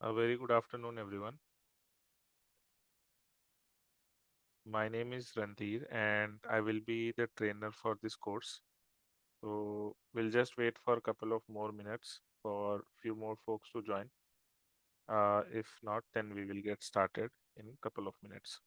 A very good afternoon, everyone. My name is Randhir, and I will be the trainer for this course. So we'll just wait for a couple of more minutes for few more folks to join. If not, then we will get started in a couple of minutes.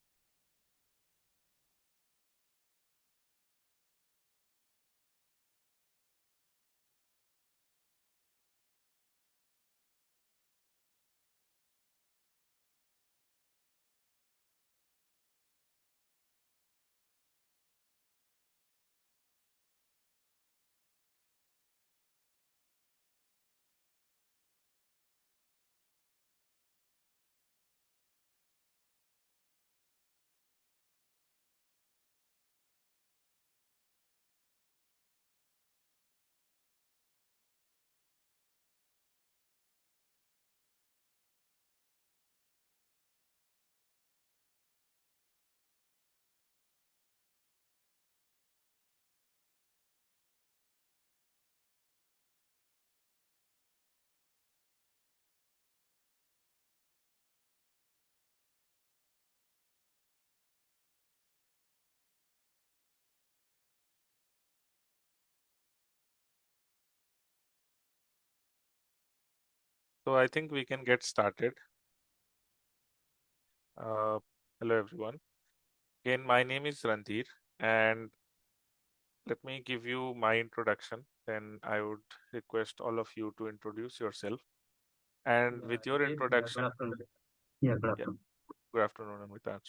So I think we can get started. Uh, Hello, everyone. Again, my name is Randhir, and let me give you my introduction. Then I would request all of you to introduce yourself. And Yeah, with your Good introduction, afternoon. Yeah, good yeah, afternoon. good afternoon, Amitabh.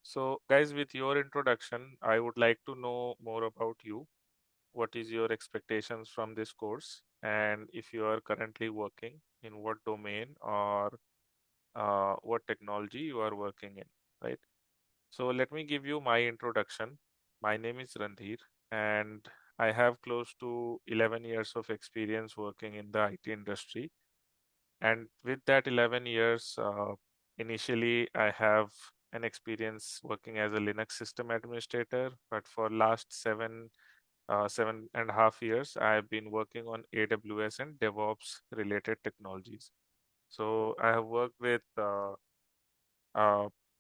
So, guys, with your introduction, I would like to know more about you. What is your expectations from this course? And if you are currently working, in what domain or what technology you are working in, right? So, let me give you my introduction. My name is Randhir, and I have close to 11 years of experience working in the IT industry. And with that 11 years, initially I have an experience working as a Linux system administrator, but for last 7.5 years, I have been working on AWS and DevOps related technologies. So I have worked with uh,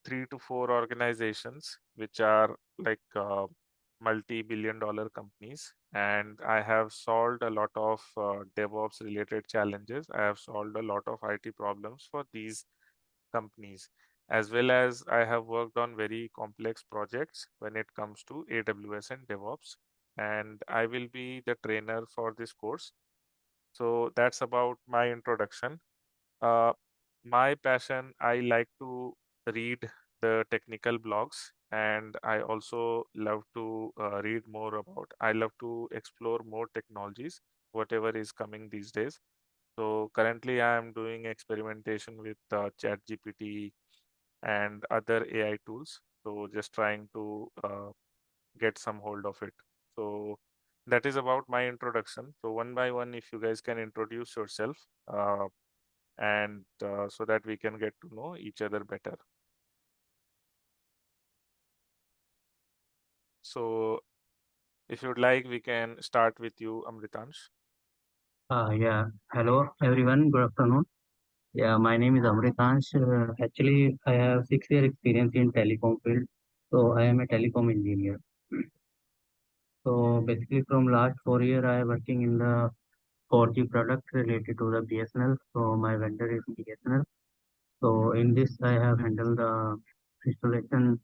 3 to 4 organizations, which are like multi-billion dollar companies. And I have solved a lot of DevOps related challenges. I have solved a lot of IT problems for these companies, as well as I have worked on very complex projects when it comes to AWS and DevOps. And I will be the trainer for this course. So that's about my introduction. Uh, my passion, I like to read the technical blogs, and I also love to I love to explore more technologies, whatever is coming these days. So currently, I am doing experimentation with ChatGPT and other AI tools. So just trying to get some hold of it. So that is about my introduction. So one by one, if you guys can introduce yourself, and so that we can get to know each other better. So if you'd like, we can start with you, Amritansh. Yeah, hello everyone. Good afternoon. Yeah, my name is Amritansh. Actually, I have 6 year experience in telecom field. So I am a telecom engineer. So basically, from last 4 year, I am working in the 4G product related to the BSNL. So my vendor is BSNL. So in this, I have handled the installation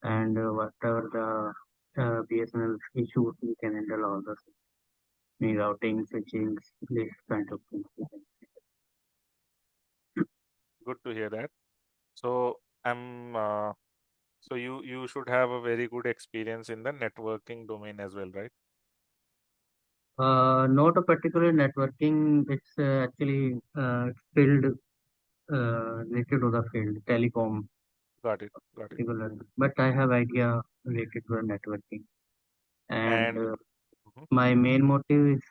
and whatever the BSNL issues, we can handle all the routing, switching, this kind of things. Good to hear that. So I'm so you should have a very good experience in the networking domain as well, right? Not a particular networking, it's actually field related to the field, telecom Got it. Got it. particular. But I have idea related to the networking. And And mhm, my main motive is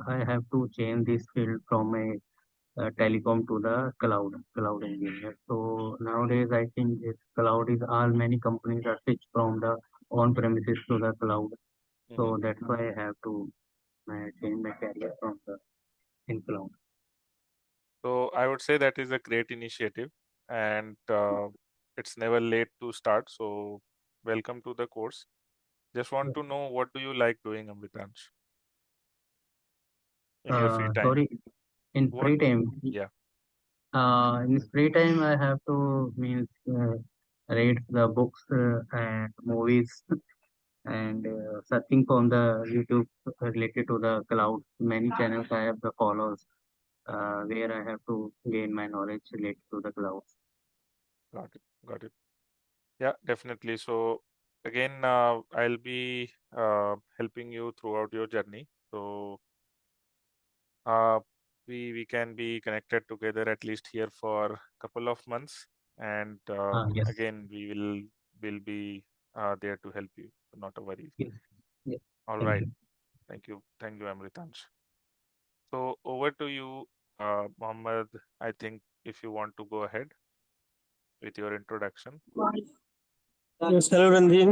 I have to change this field from a telecom to the cloud engineer. So nowadays I think this cloud is all many companies are switched from the on premises to the cloud. mhm. So that's why I have to change my career from the in cloud. So I would say that is a great initiative, and it's never late to start. So welcome to the course. Just want to know, what do you like doing, Amritansh, in your free time? Sorry, in What? free time, Yeah, I have to means read the books and movies and searching from the YouTube related to the cloud. Many channels I have the follows where I have to gain my knowledge related to the cloud. got it, got it. Yeah, definitely. So again, I'll be helping you throughout your journey. So uh, we can be connected together at least here for a couple of months, and Yes, again will be there to help you. Not a worry. yes, yes. All Thank right. you. Thank you, Amritansh. So over to you, Mohammed. I think if you want to go ahead with your introduction. Yes, hello Ranjin.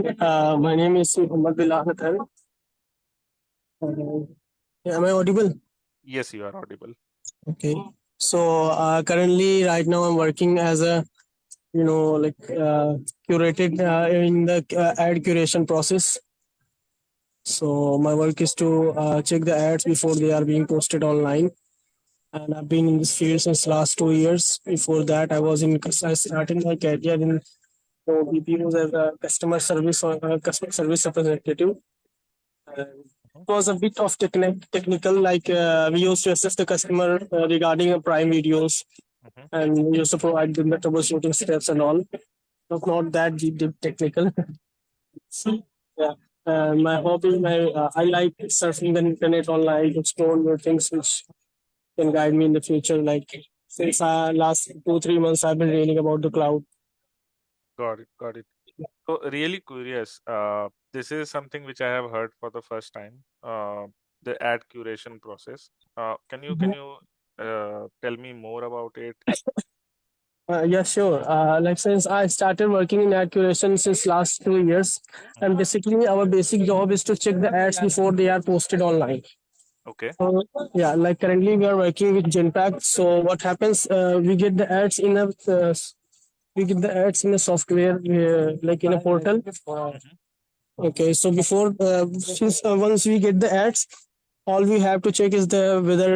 My name is Muhammad Bilal Khatar. Uh, Am I audible? Yes, you are audible. Okay. So currently, right now, I'm working as a like curated in the ad curation process. So my work is to check the ads before they are being posted online. And I've been in this field since last 2 years. Before that, I started my career in BPOs as a customer service representative. Mhm, It was a bit of technical, like we used to assist the customer regarding Prime videos, mhm. and we used to provide them the troubleshooting steps and all. It was not that deep technical. Yeah. My hobby, I like surfing the internet online, explore new things which can guide me in the future. Like since last 2 3 months, I've been reading about the cloud. Got it. Got it. So really curious. This is something which I have heard for the first time. The ad curation process. Can you tell me more about it? Yeah, sure. Like since I started working in ad curation since last 2 years, and Mhm. basically our basic job is to check the ads before they are posted online. Okay. So yeah, like currently we are working with Genpact. So what happens? We get the ads in a software, like in a portal. Hmm. Okay, so before since once we get the ads, all we have to check is the whether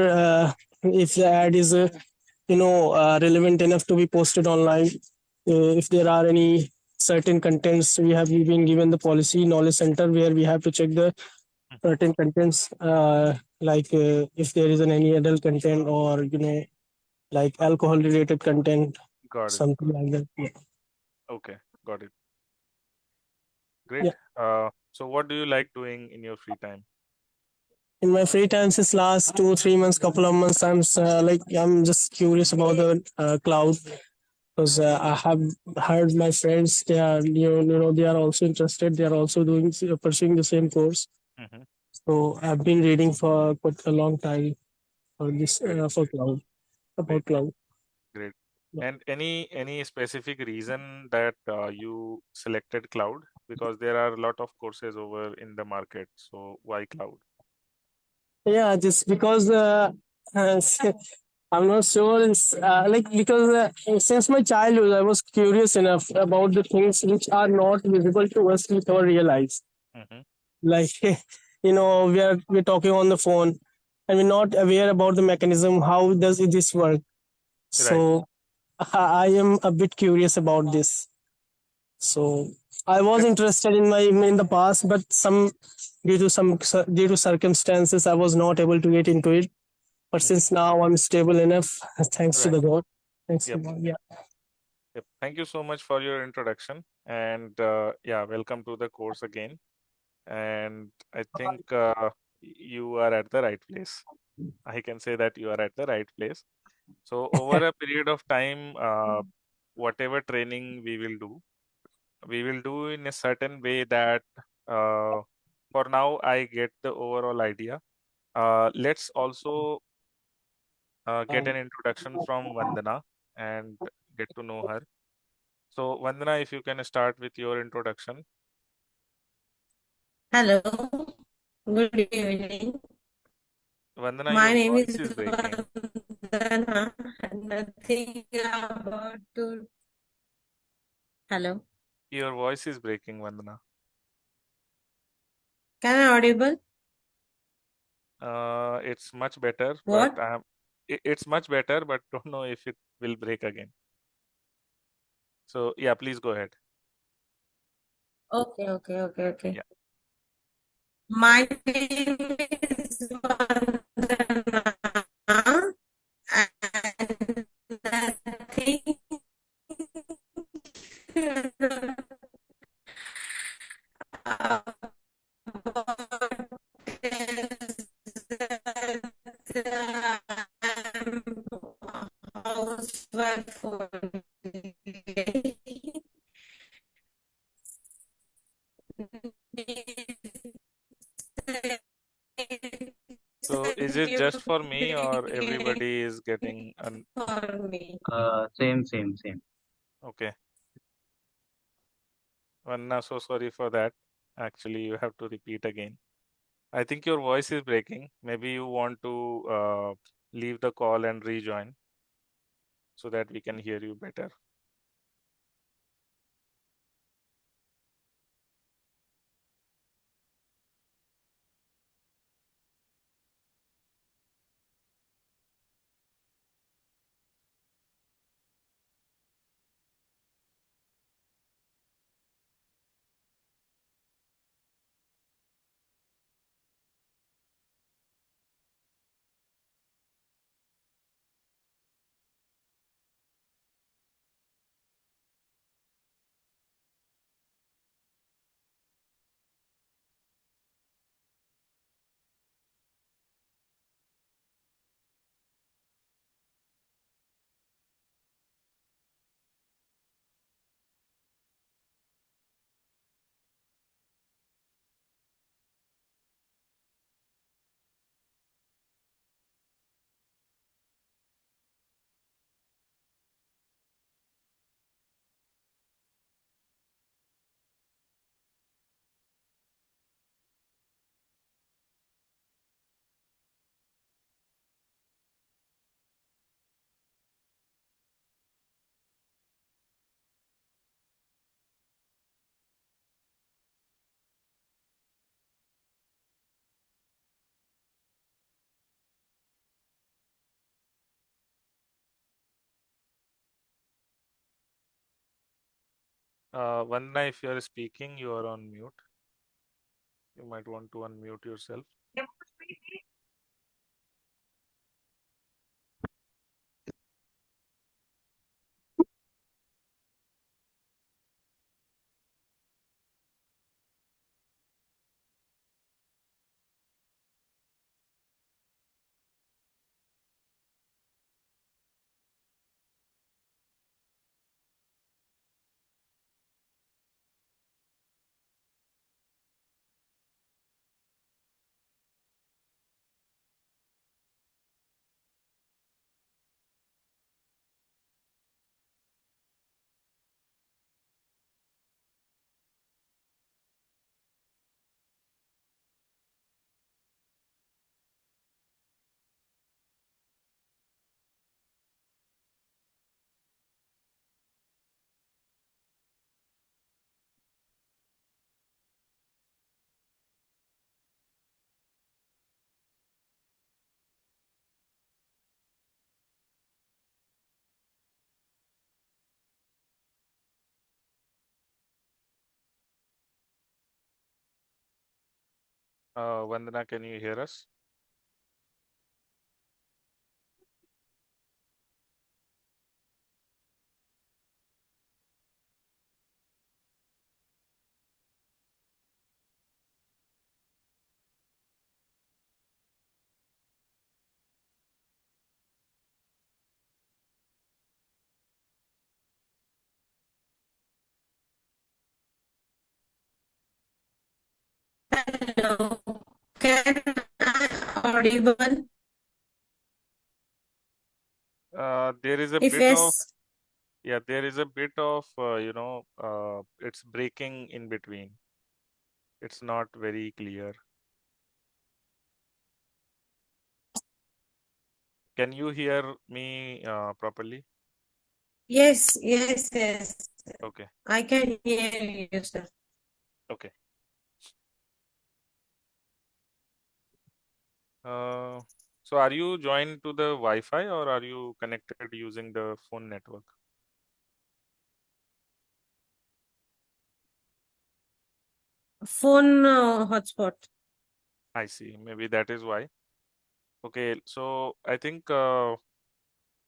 if the ad is relevant enough to be posted online. If there are any certain contents, we have been given the policy knowledge center where we have to check the Hmm. certain contents, like if there is any adult content or like alcohol related content, Got it. something Got it. like that. Yeah. Okay. Got it. Great. Yeah. So what do you like doing in your free time? In my free time since last 2 3 months, couple of months, I'm just curious about the cloud because I have heard my friends, they are they are also interested, they are also doing pursuing the same course. Hmm. So I've been reading for quite a long time for this Great. for cloud, Great. about cloud. Great. Yeah. And any specific reason that you selected cloud? Because there are a lot of courses over in the market. So why cloud? Yeah, just because uh, I'm not sure. It's like because since my childhood, I was curious enough about the things which are not visible to us with our real eyes. Hmm. Like we're talking on the phone, and we're not aware about the mechanism. How does this work? Right. So I am a bit curious about this. So I was Def- interested in the past, but due to circumstances, I was not able to get into it. But Mhm. since now I'm stable enough, thanks to Right. the God. Thanks to Yep. God. Yeah. Yep. Thank you so much for your introduction. And yeah, welcome to the course again. And I think you are at the right place. I can say that you are at the right place. So over a period of time, whatever training we will do in a certain way that uh, for now I get the overall idea. Let's also get an introduction from Vandana and get to know her. So Vandana, if you can start with your introduction. Hello, good evening. Vandana, My your name voice is is breaking. Vandana had nothing about to. Hello. Your voice is breaking, Vandana. Can I audible? It's much better, but What? it's much better, but don't know if it will break again. So yeah, please go ahead. Okay. Yeah. My name is Vandana, and nothing about housewife only. So is it You just for me or create everybody is getting an for me. Same. okay? Vandana, so sorry for that. Actually, you have to repeat again. I think your voice is breaking. Maybe you want to leave the call and rejoin so that we can hear you better. Vandana, if you are speaking, you are on mute. You might want to unmute yourself. Vandana, can you hear us? Hello. Can I audible? There is a If bit of yes, yeah, there is a bit of it's breaking in between. It's not very clear. Can you hear me properly? Yes, yes, yes. Okay, I can hear you, sir. okay. Uh, so are you joined to the Wi-Fi or are you connected using the phone network? Phone hotspot. I see. Maybe that is why. Okay, so I think That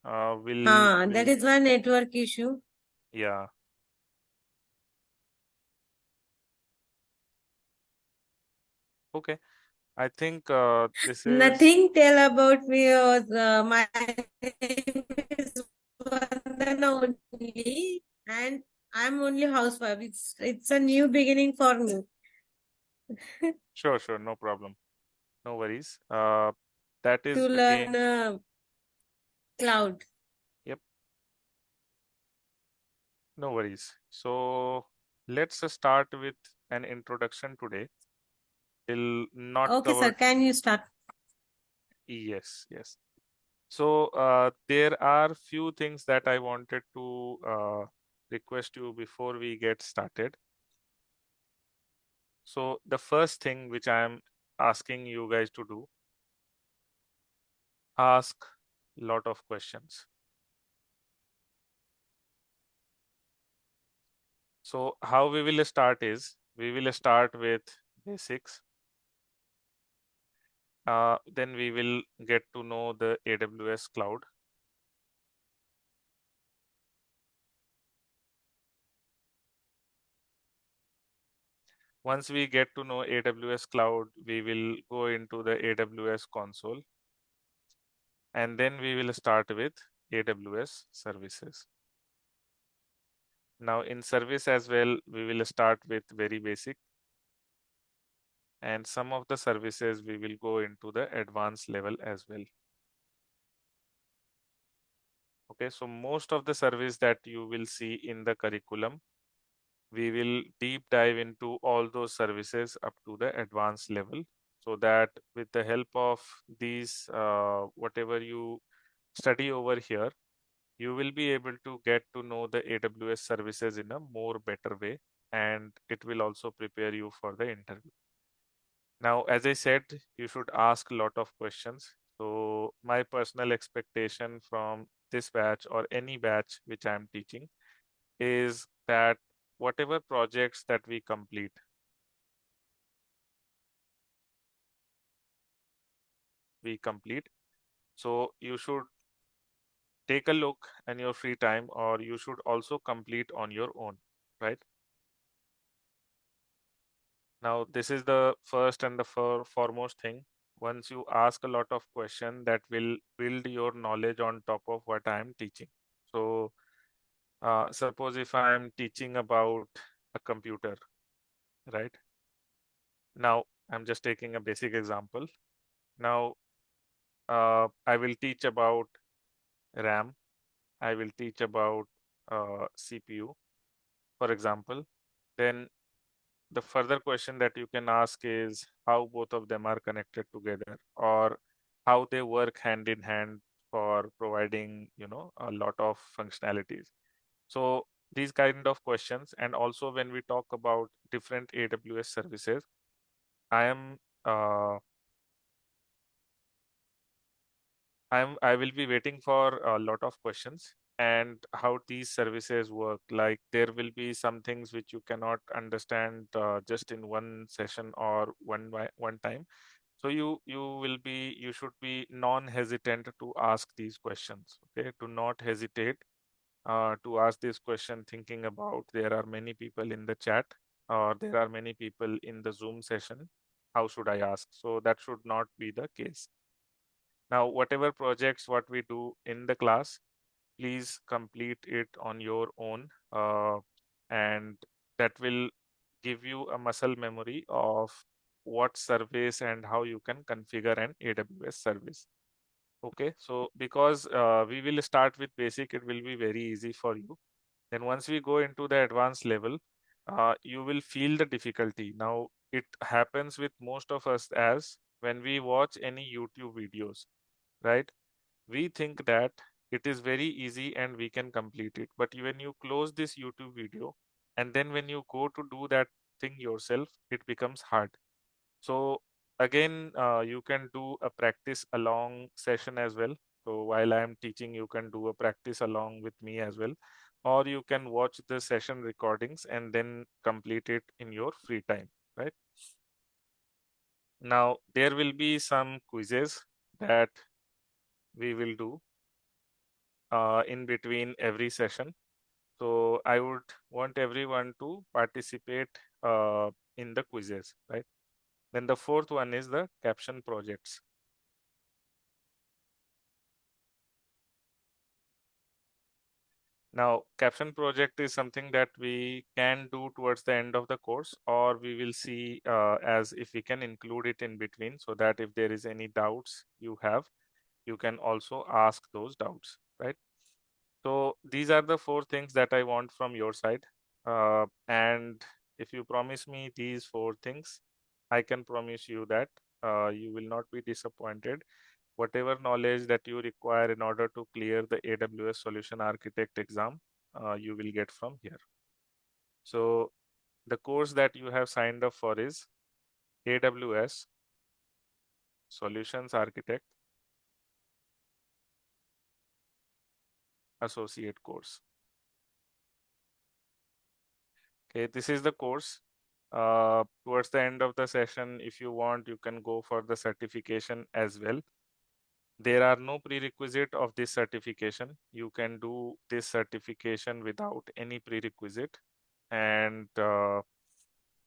we'll is one network issue. yeah. Okay, I think this is Nothing tell about me. My name is Vandana only, and I'm only housewife. It's a new beginning for me sure, sure, no problem, no worries. That to is learn again, cloud. yep, no worries. So let's start with an introduction today. We'll not Okay, sir. cover, Can you start? yes, yes. So there are few things that I wanted to request you before we get started. So the first thing which I am asking you guys to do, ask lot of questions. So how we will start is we will start with basics. Then we will get to know the AWS cloud. Once we get to know AWS cloud, we will go into the AWS console, and then we will start with AWS services. Now in service as well, we will start with very basic, and some of the services we will go into the advanced level as well. Okay, so most of the service that you will see in the curriculum, we will deep dive into all those services up to the advanced level, so that with the help of these, whatever you study over here, you will be able to get to know the AWS services in a more better way, and it will also prepare you for the interview. Now, as I said, you should ask a lot of questions. So my personal expectation from this batch or any batch which I'm teaching is that whatever projects that we complete. So you should take a look in your free time, or you should also complete on your own, right? Now, this is the first and the foremost thing. Once you ask a lot of questions, that will build your knowledge on top of what I am teaching. So suppose if I am teaching about a computer, right? Now, I'm just taking a basic example. Now, I will teach about RAM. I will teach about CPU, for example. Then the further question that you can ask is how both of them are connected together, or how they work hand in hand for providing, a lot of functionalities. So these kind of questions, and also when we talk about different AWS services, I am uh, I will be waiting for a lot of questions and how these services work. Like there will be some things which you cannot understand just in one session or one time. So you should be non-hesitant to ask these questions. Okay, to not hesitate to ask this question, thinking about there are many people in the chat or there are many people in the Zoom session. How should I ask? So that should not be the case. Now, whatever projects what we do in the class, please complete it on your own, and that will give you a muscle memory of what service and how you can configure an AWS service. Okay, so because we will start with basic, it will be very easy for you. Then once we go into the advanced level, you will feel the difficulty. Now, it happens with most of us as when we watch any YouTube videos, right? we think that it is very easy and we can complete it. But when you close this YouTube video and then when you go to do that thing yourself, it becomes hard. So again, you can do a practice along session as well. So while I am teaching, you can do a practice along with me as well. Or you can watch the session recordings and then complete it in your free time, right? Now, there will be some quizzes that we will do in between every session. So I would want everyone to participate in the quizzes, right? Then the fourth one is the caption projects. Now, caption project is something that we can do towards the end of the course, or we will see as if we can include it in between, so that if there is any doubts you have, you can also ask those doubts, right? So these are the four things that I want from your side. And if you promise me these four things, I can promise you that you will not be disappointed. Whatever knowledge that you require in order to clear the AWS Solution Architect exam, you will get from here. So the course that you have signed up for is AWS Solutions Architect Associate course. Okay, this is the course. Towards the end of the session, if you want, you can go for the certification as well. There are no prerequisite of this certification. You can do this certification without any prerequisite. And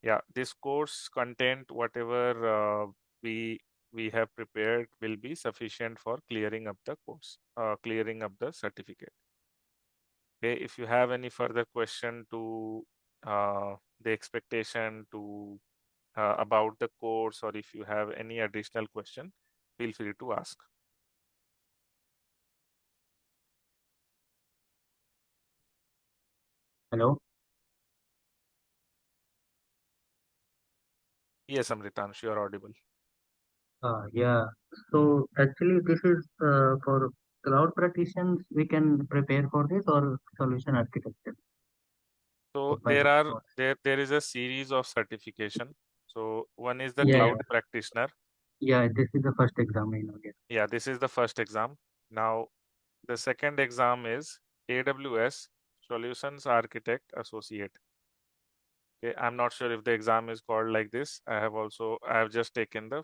yeah, this course content, whatever we have prepared, will be sufficient for clearing up the course, clearing up the certificate. Okay, if you have any further question to the expectation to about the course, or if you have any additional question, feel free to ask. Hello. Yes, Amritansh, you are audible. Yeah. So actually, this is for cloud practitioners. We can prepare for this or solution architecture So of Python course. there is a series of certification. So one is the Yeah, cloud yeah, practitioner. yeah. This is the first exam I know. Yeah. Yeah, this is the first exam. Now the second exam is AWS Solutions Architect Associate. Okay, I'm not sure if the exam is called like this. I have just taken the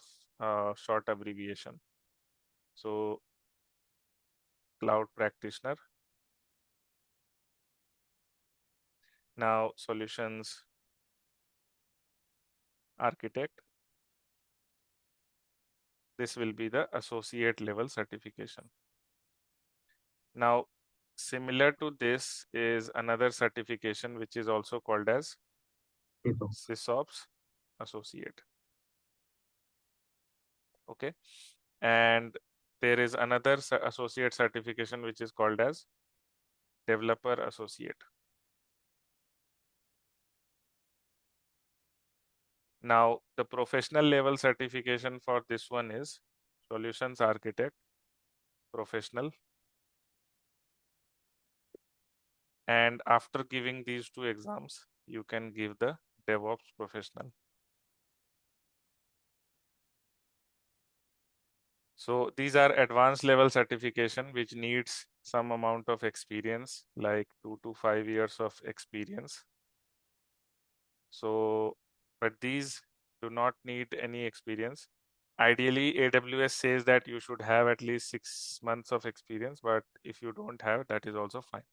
short abbreviation. So cloud practitioner. Now solutions architect. This will be the associate level certification. Now, similar to this is another certification which is also called as So, SysOps Associate. Okay, and there is another associate certification which is called as Developer Associate. Now, the professional level certification for this one is Solutions Architect Professional. And after giving these two exams, you can give the DevOps Professional. So these are advanced level certification which needs some amount of experience, like 2 to 5 years of experience. So, but these do not need any experience. Ideally, AWS says that you should have at least 6 months of experience, but if you don't have, that is also fine.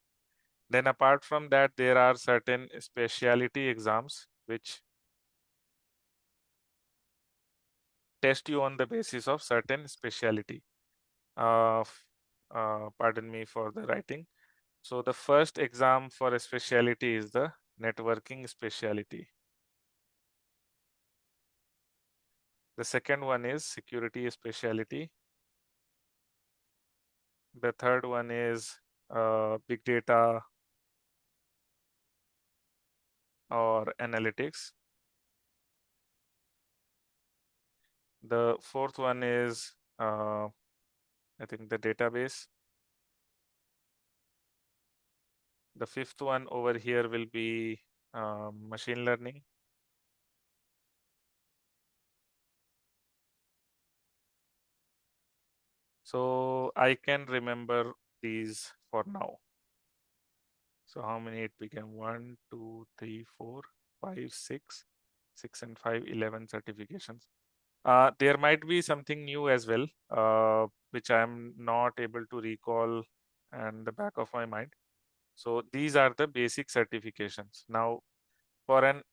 Then apart from that, there are certain specialty exams which test you on the basis of certain specialty. Pardon me for the writing. So the first exam for a specialty is the networking specialty. The second one is security specialty. The third one is big data or analytics. The fourth one is I think the database. The fifth one over here will be machine learning. So I can remember these for now. So how many it became? 1, 2, 3, 4, 5, 6, 6 and 5, 11 certifications. There might be something new as well, which I'm not able to recall and the back of my mind. So these are the basic certifications. Now, for an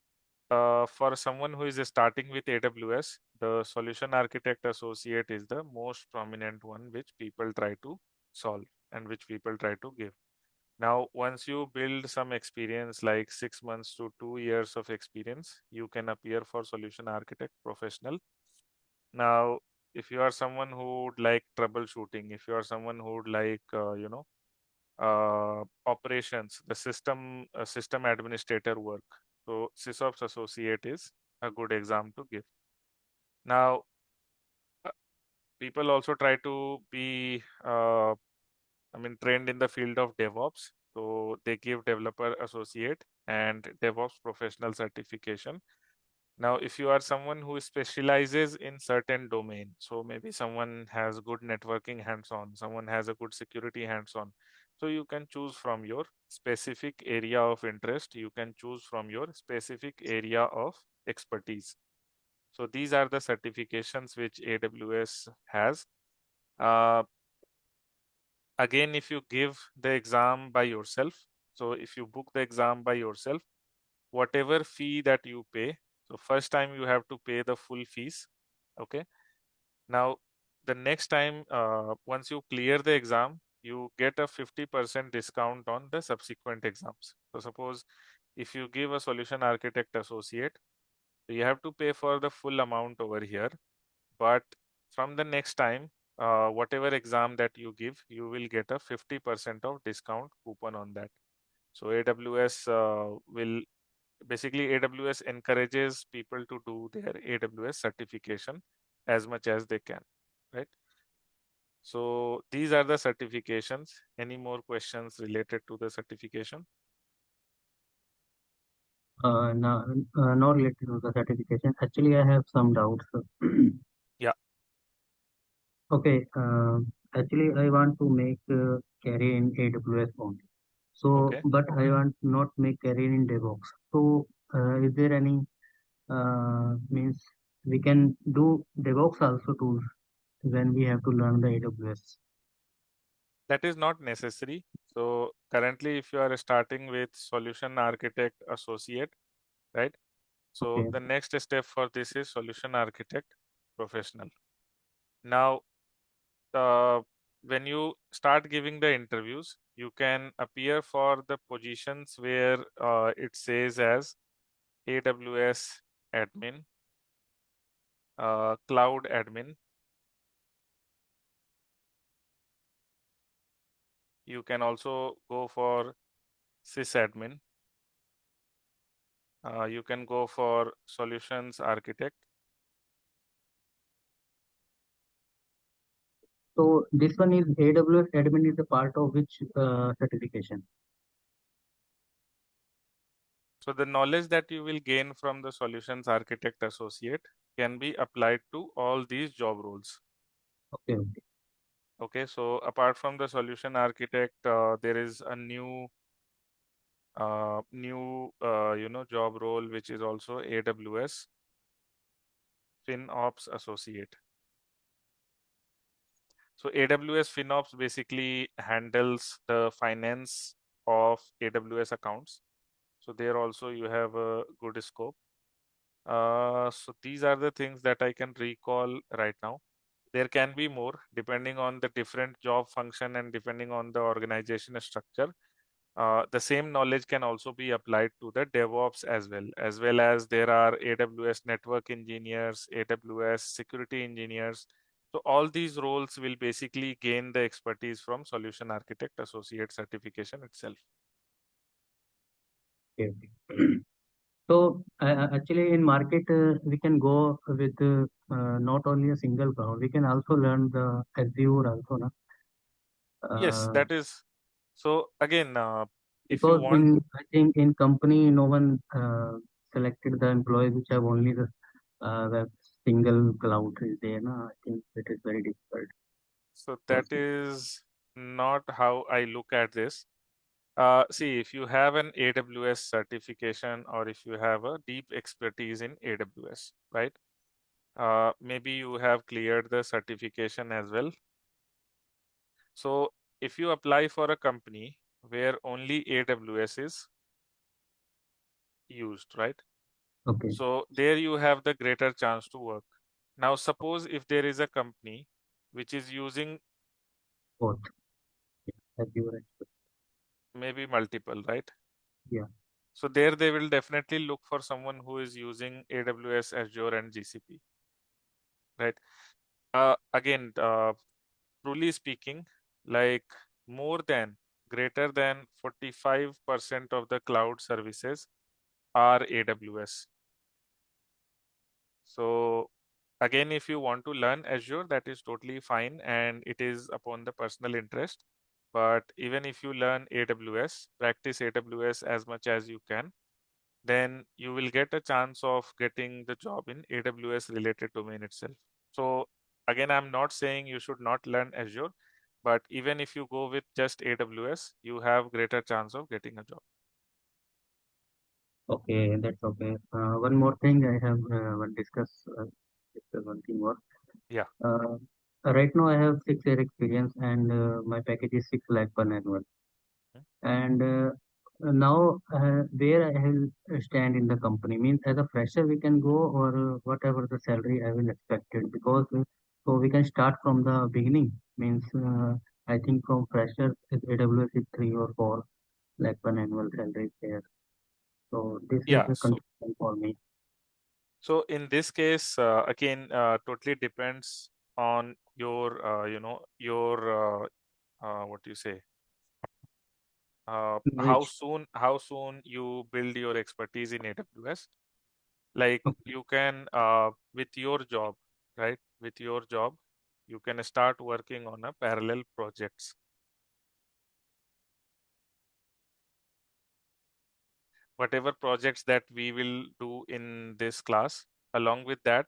for someone who is starting with AWS, the Solution Architect Associate is the most prominent one which people try to solve and which people try to give. Now, once you build some experience like 6 months to 2 years of experience, you can appear for Solution Architect Professional. Now, if you are someone who would like troubleshooting, if you are someone who would like, operations, the system administrator work, so SysOps Associate is a good exam to give. Now, uh, people also try to be, trained in the field of DevOps. So they give Developer Associate and DevOps Professional certification. Now, if you are someone who specializes in certain domain, so maybe someone has good networking hands-on, someone has a good security hands-on, so you can choose from your specific area of interest, you can choose from your specific area of expertise. So these are the certifications which AWS has. Uh, Again, if you give the exam by yourself, so if you book the exam by yourself, whatever fee that you pay, so first time you have to pay the full fees. Okay, now the next time, once you clear the exam, you get a 50% discount on the subsequent exams. So suppose if you give a Solution Architect Associate, you have to pay for the full amount over here, but from the next time, whatever exam that you give, you will get a 50% of discount coupon on that. So AWS will basically AWS encourages people to do their AWS certification as much as they can, right? So these are the certifications. Any more questions related to the certification? No, not related to the certification. Actually, I have some doubts. Yeah. Okay, actually, I want to make career in AWS only. So, Okay. but I want not make career in DevOps. So, is there any means we can do DevOps also tools when we have to learn the AWS? That is not necessary. So currently, if you are starting with Solution Architect Associate, right? So Okay. the next step for this is Solution Architect Professional. Now, uh, when you start giving the interviews, you can appear for the positions where it says as AWS admin, cloud admin. You can also go for sysadmin. You can go for solutions architect. So this one is AWS admin is a part of which certification? So the knowledge that you will gain from the solutions architect associate can be applied to all these job roles. Okay, okay. Okay, so apart from the solution architect, there is a new job role which is also AWS FinOps associate. So AWS FinOps basically handles the finance of AWS accounts. So there also you have a good scope. So these are the things that I can recall right now. There can be more depending on the different job function and depending on the organization structure. The same knowledge can also be applied to the DevOps as well as there are AWS network engineers, AWS security engineers. So all these roles will basically gain the expertise from Solution Architect Associate certification itself. Okay, okay. So actually in market we can go with not only a single cloud. We can also learn the Azure also, na? Yes, Uh, that is. So again, if you because want, in I think in company no one selected the employees which have only the single cloud is there. Na? I think it is very difficult. so for that us. is not how I look at this. See, if you have an AWS certification or if you have a deep expertise in AWS, right? Maybe you have cleared the certification as well. So if you apply for a company where only AWS is used, right? Okay, So there you have the greater chance to work. Now, suppose if there is a company which is using both Azure. maybe multiple, right? Yeah. So there they will definitely look for someone who is using AWS, Azure, and GCP, right? Again, truly speaking, like more than greater than 45% of the cloud services are AWS. So again, if you want to learn Azure, that is totally fine and it is upon the personal interest. But even if you learn AWS, practice AWS as much as you can, then you will get a chance of getting the job in AWS related domain itself. So again, I'm not saying you should not learn Azure, but even if you go with just AWS, you have greater chance of getting a job. Okay, that's okay. One more thing I have discuss one thing more. Yeah. Uh, right now I have 6 year experience and my package is 6 lakh per annual. Hmm. And now where I will stand in the company means as a fresher we can go or whatever the salary I will expect it because so we can start from the beginning means I think from fresher AWS is 3 or 4 lakh per annual salary is there. So this is Yeah. a confusion for me. So in this case, again, totally depends on your, your what do you say? Which How soon you build your expertise in AWS. Like okay, you can, with your job, right? With your job, you can start working on a parallel projects. Whatever projects that we will do in this class, along with that,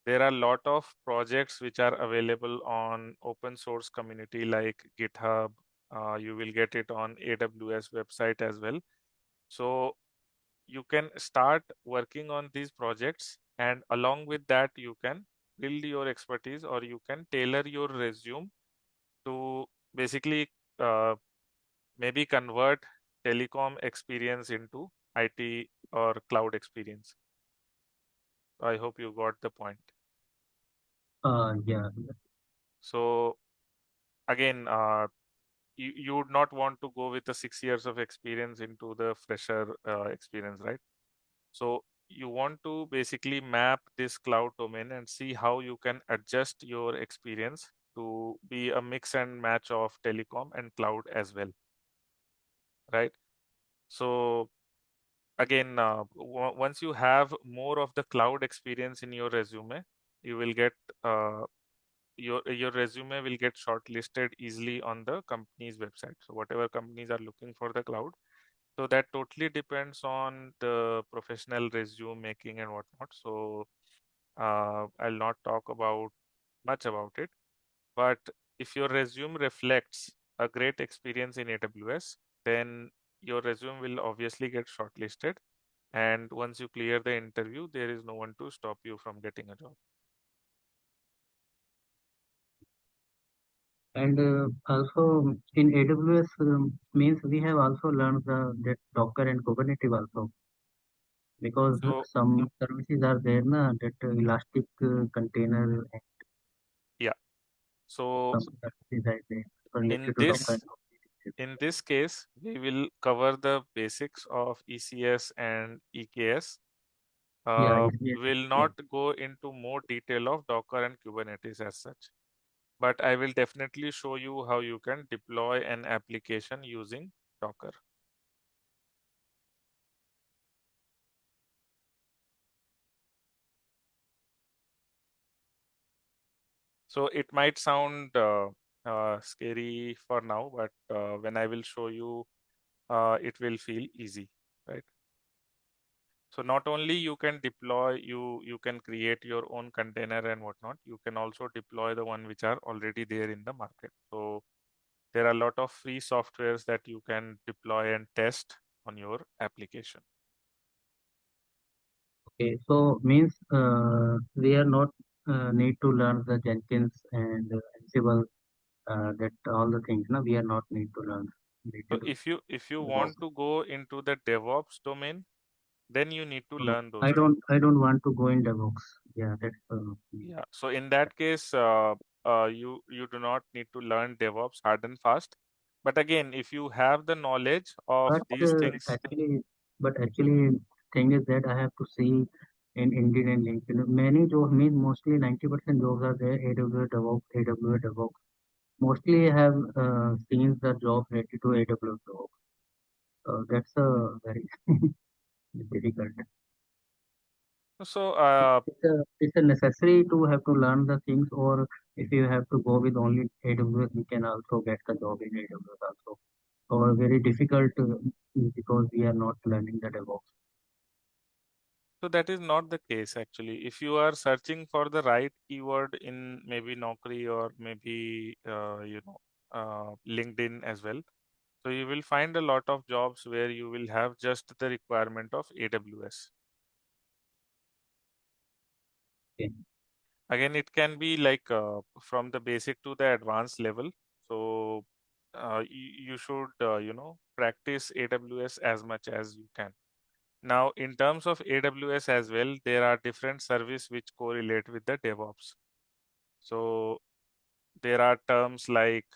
there are a lot of projects which are available on open source community like GitHub. You will get it on AWS website as well. So you can start working on these projects, and along with that, you can build your expertise or you can tailor your resume to basically uh, maybe convert telecom experience into IT or cloud experience. I hope you got the point. yeah, So again, you would not want to go with the 6 years of experience into the fresher experience, right? So you want to basically map this cloud domain and see how you can adjust your experience to be a mix and match of telecom and cloud as well, right? So again, once you have more of the cloud experience in your resume, you will get your resume will get shortlisted easily on the company's website. So whatever companies are looking for the cloud, so that totally depends on the professional resume making and whatnot. So I'll not talk about much about it. But if your resume reflects a great experience in AWS, then your resume will obviously get shortlisted. And once you clear the interview, there is no one to stop you from getting a job. and also in AWS means we have also learned that Docker and Kubernetes also because So some services are there na that elastic container and yeah, so some services are there in related to Docker. this in this case, we will cover the basics of ECS and EKS. Yeah, yes, Will yeah. not go into more detail of Docker and Kubernetes as such, but I will definitely show you how you can deploy an application using Docker. So it might sound scary for now, but when I will show you, it will feel easy, right? So not only you can deploy, you can create your own container and whatnot. You can also deploy the one which are already there in the market. So there are a lot of free softwares that you can deploy and test on your application. Okay, so means we are not need to learn the Jenkins and Ansible, that all the things. No, we are not need to learn So related to if you DevOps. want to go into the DevOps domain, then you need to So learn those things. I don't want to go in DevOps. Yeah, that's Yeah. So in that case, you do not need to learn DevOps hard and fast. But again, if you have the knowledge of but these things, actually, thing is that I have to see in Indeed and LinkedIn. Many jobs, means mostly 90% jobs are there. AWS DevOps, AWS DevOps. Mostly I have seen the job related to AWS DevOps. That's a very difficult. so It's a necessary to have to learn the things, or if you have to go with only AWS, we can also get the job in AWS also. Or very difficult because we are not learning the DevOps. so that is not the case actually. If you are searching for the right keyword in maybe Naukri or maybe LinkedIn as well, so you will find a lot of jobs where you will have just the requirement of AWS. Okay. Again, it can be like from the basic to the advanced level. So you should practice AWS as much as you can. Now, in terms of AWS as well, there are different services which correlate with the DevOps. So there are terms like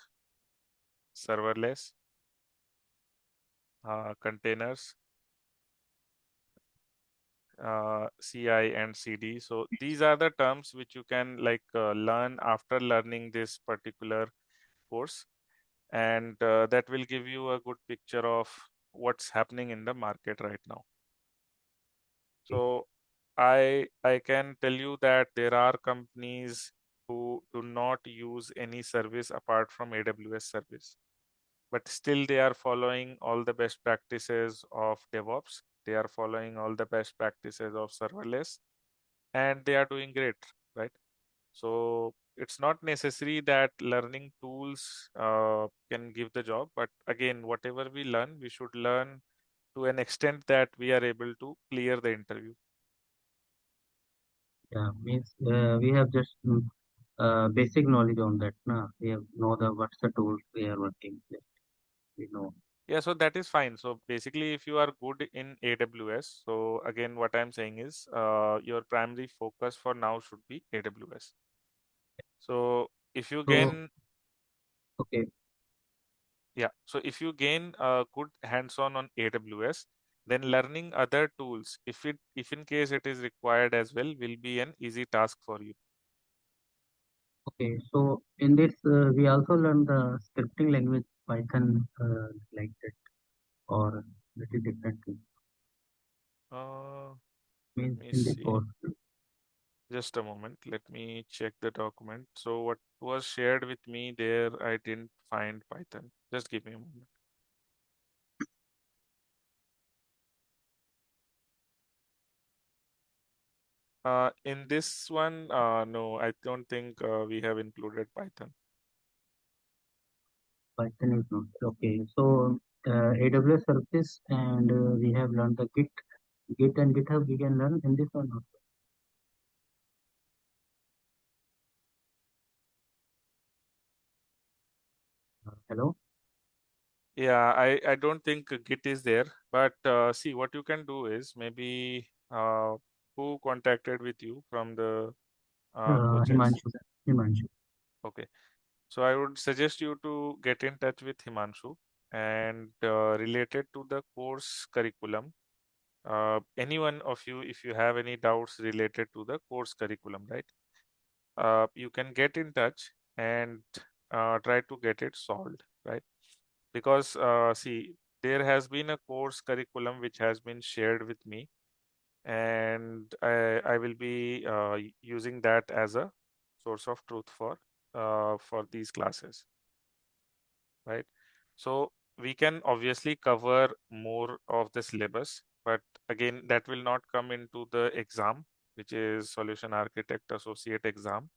serverless, containers, CI and CD. So these are the terms which you can like learn after learning this particular course, and that will give you a good picture of what's happening in the market right now. So I can tell you that there are companies who do not use any service apart from AWS service, but still they are following all the best practices of DevOps. They are following all the best practices of serverless, and they are doing great, right? So it's not necessary that learning tools can give the job, but again, whatever we learn, we should learn to an extent that we are able to clear the interview. Yeah, means we have just basic knowledge on that. Na? We have know the what's the tools we are working with. We know. Yeah, so that is fine. So basically, if you are good in AWS, so again, what I'm saying is your primary focus for now should be AWS. So if you So gain, okay, yeah, so if you gain a good hands-on on AWS, then learning other tools, if in case it is required as well, will be an easy task for you. okay. So in this, we also learn the scripting language Python, like that, or little different thing. Let Means me in this see. course. Just a moment. Let me check the document. So what was shared with me there, I didn't find Python. Just give me a moment. In this one, no, I don't think we have included Python. Python is not okay. So AWS services, and we have learned the Git and GitHub. We can learn in this one also. Hello. Yeah, I don't think Git is there, but see what you can do is maybe who contacted with you from the coaches. Himanshu. Himanshu. Okay, so I would suggest you to get in touch with Himanshu and related to the course curriculum. Any one of you, if you have any doubts related to the course curriculum, right? You can get in touch and try to get it solved, right? Because see, there has been a course curriculum which has been shared with me, and I will be using that as a source of truth for these classes, right? So we can obviously cover more of the syllabus, but again, that will not come into the exam, which is Solution Architect Associate exam.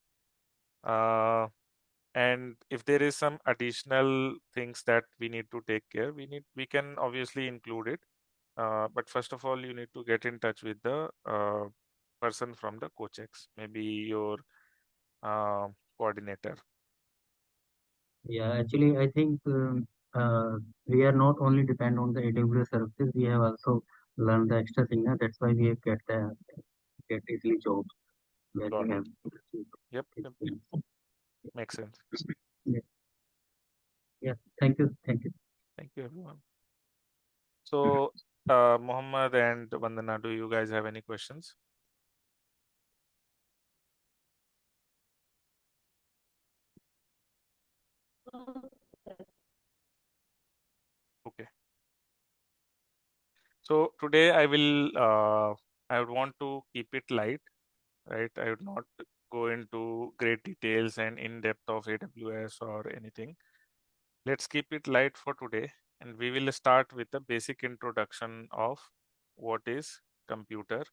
And if there is some additional things that we need to take care, we can obviously include it. But first of all, you need to get in touch with the person from the CoachX, maybe your coordinator. Yeah, actually, I think we are not only depend on the AWS services, we have also learned the extra thing. That's why we get easily jobs when Got we it. have Yep, yep, experience. makes sense. Yeah, yeah. Thank you, thank you. Thank you, everyone. So, Mohammed and Vandana, do you guys have any questions? Okay. So today I would want to keep it light, right? I would not go into great details and in depth of AWS or anything. Let's keep it light for today, and we will start with a basic introduction of what is computer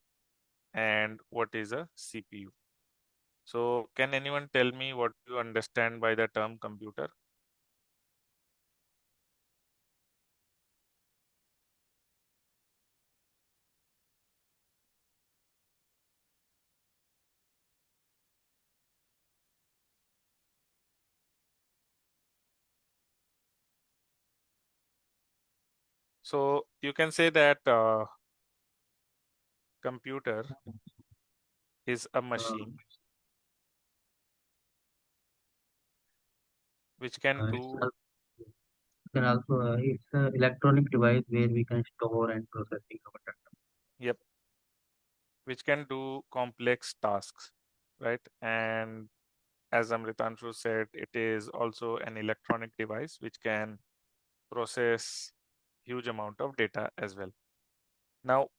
and what is a CPU. So, can anyone tell me what you understand by the term computer? So, you can say that computer is a Uh, machine which can it's do, can also it's an electronic device where we can store and processing our data. yep, which can do complex tasks, right? And as Amritanshu said, it is also an electronic device which can process huge amount of data as well. Now,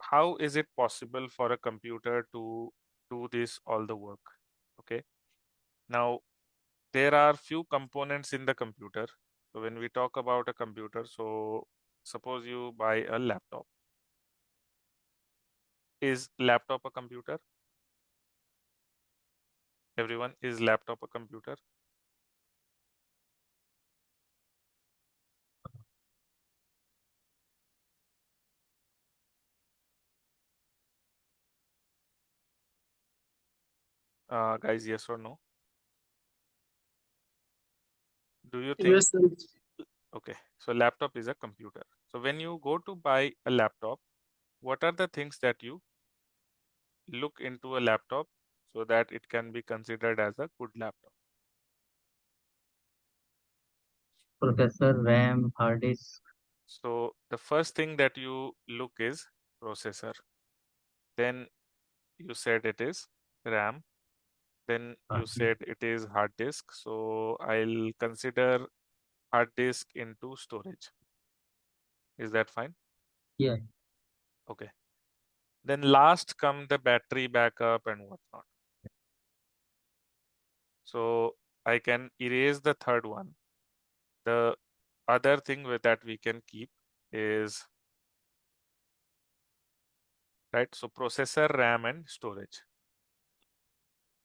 how is it possible for a computer to do this all the work? Okay. Now, there are few components in the computer. So when we talk about a computer, so suppose you buy a laptop. Is laptop a computer? Everyone, is laptop a computer? Guys, yes or no? Do you think, Yes, sir. okay, so laptop is a computer. So when you go to buy a laptop, what are the things that you look into a laptop so that it can be considered as a good laptop? Processor, RAM, hard disk. So the first thing that you look is processor. Then you said it is RAM. Then you said it is hard disk. So I'll consider hard disk into storage. Is that fine? Yeah, Okay. Then last come the battery backup and whatnot. So I can erase the third one. The other thing with that we can keep is, right, so processor, RAM, and storage.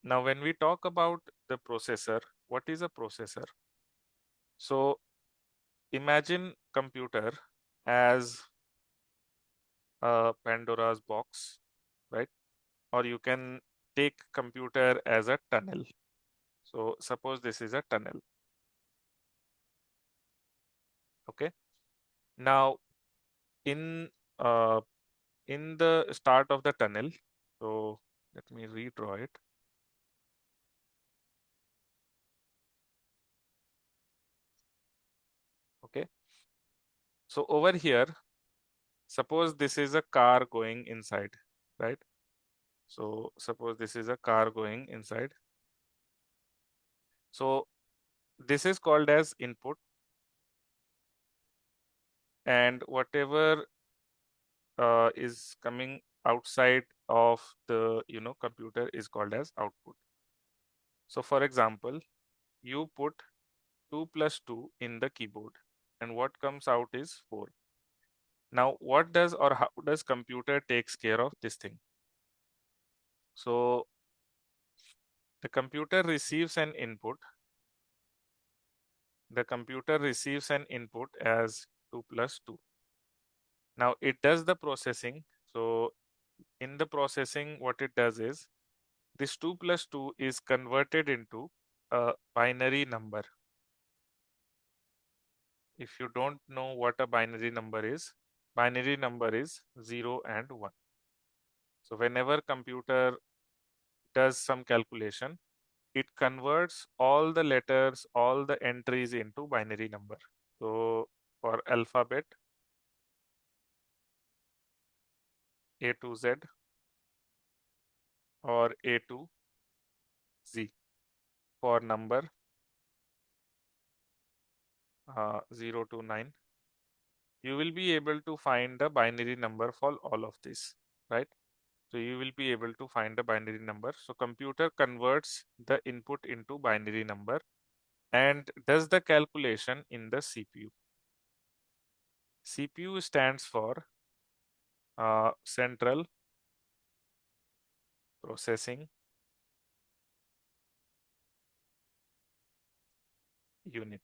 Now, when we talk about the processor, what is a processor? So imagine computer as a Pandora's box, right? Or you can take computer as a tunnel. So suppose this is a tunnel. Okay. Now in uh, in the start of the tunnel, so let me redraw it. Okay. So over here, suppose this is a car going inside, right? So suppose this is a car going inside. So this is called as input, and whatever is coming outside of the computer is called as output. So for example, you put 2 plus 2 in the keyboard, and what comes out is 4. Now, what does or how does computer takes care of this thing? So the computer receives an input. The computer receives an input as 2 plus 2. Now it does the processing. So in the processing, what it does is this 2 plus 2 is converted into a binary number. If you don't know what a binary number is 0 and 1. So whenever computer does some calculation, it converts all the letters, all the entries into binary number. So for alphabet, A to Z or A to Z. For number, 0 to 9, you will be able to find the binary number for all of this, right? So you will be able to find the binary number. So computer converts the input into binary number and does the calculation in the CPU. CPU stands for Central Processing Unit.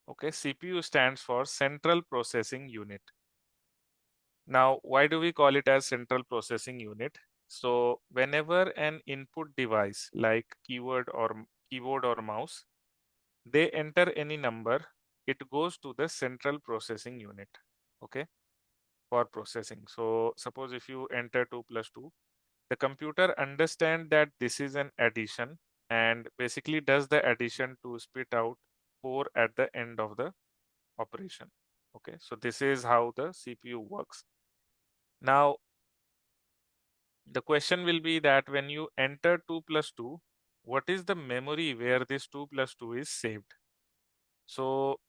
Okay, CPU stands for Central Processing Unit. Now, why do we call it as Central Processing Unit? So whenever an input device like keyboard or mouse, they enter any number, it goes to the Central Processing Unit, okay, for processing. So suppose if you enter 2 plus 2, the computer understands that this is an addition and basically does the addition to spit out 4 at the end of the operation. Okay, so this is how the CPU works. Now, the question will be that when you enter 2 plus 2, what is the memory where this 2 plus 2 is saved? So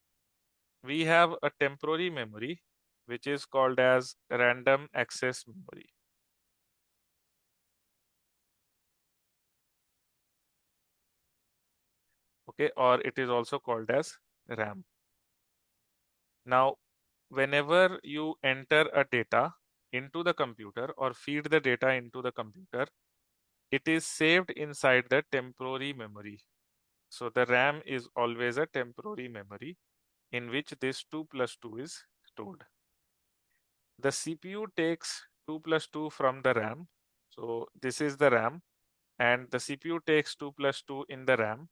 we have a temporary memory which is called as random access memory. Okay, or it is also called as RAM. Now, whenever you enter a data into the computer or feed the data into the computer, it is saved inside the temporary memory. So the RAM is always a temporary memory in which this 2 plus 2 is stored. The CPU takes 2 plus 2 from the RAM. So this is the RAM, and the CPU takes 2 plus 2 in the RAM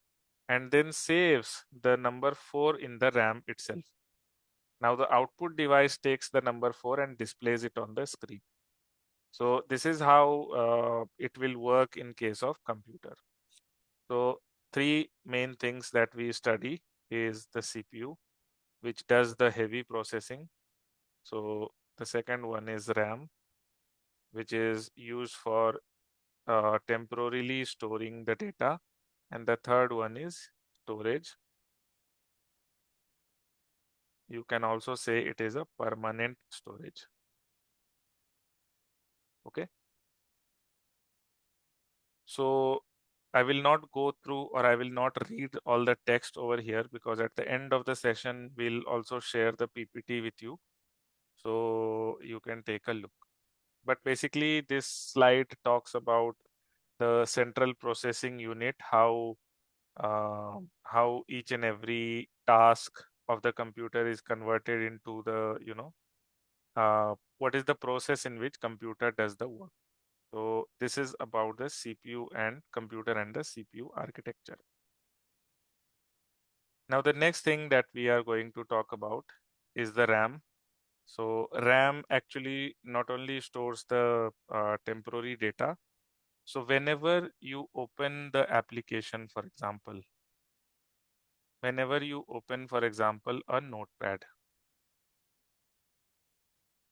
and then saves the number 4 in the RAM itself. Now the output device takes the number 4 and displays it on the screen. So this is how it will work in case of computer. So three main things that we study is the CPU, which does the heavy processing. So the second one is RAM, which is used for temporarily storing the data. And the third one is storage. You can also say it is a permanent storage. Okay. So I will not go through or I will not read all the text over here because at the end of the session, we'll also share the PPT with you. So you can take a look. But basically, this slide talks about the central processing unit, how each and every task of the computer is converted into the, what is the process in which computer does the work. So this is about the CPU and computer and the CPU architecture. Now the next thing that we are going to talk about is the RAM. So RAM actually not only stores the temporary data. So whenever you open the application, for example, a notepad,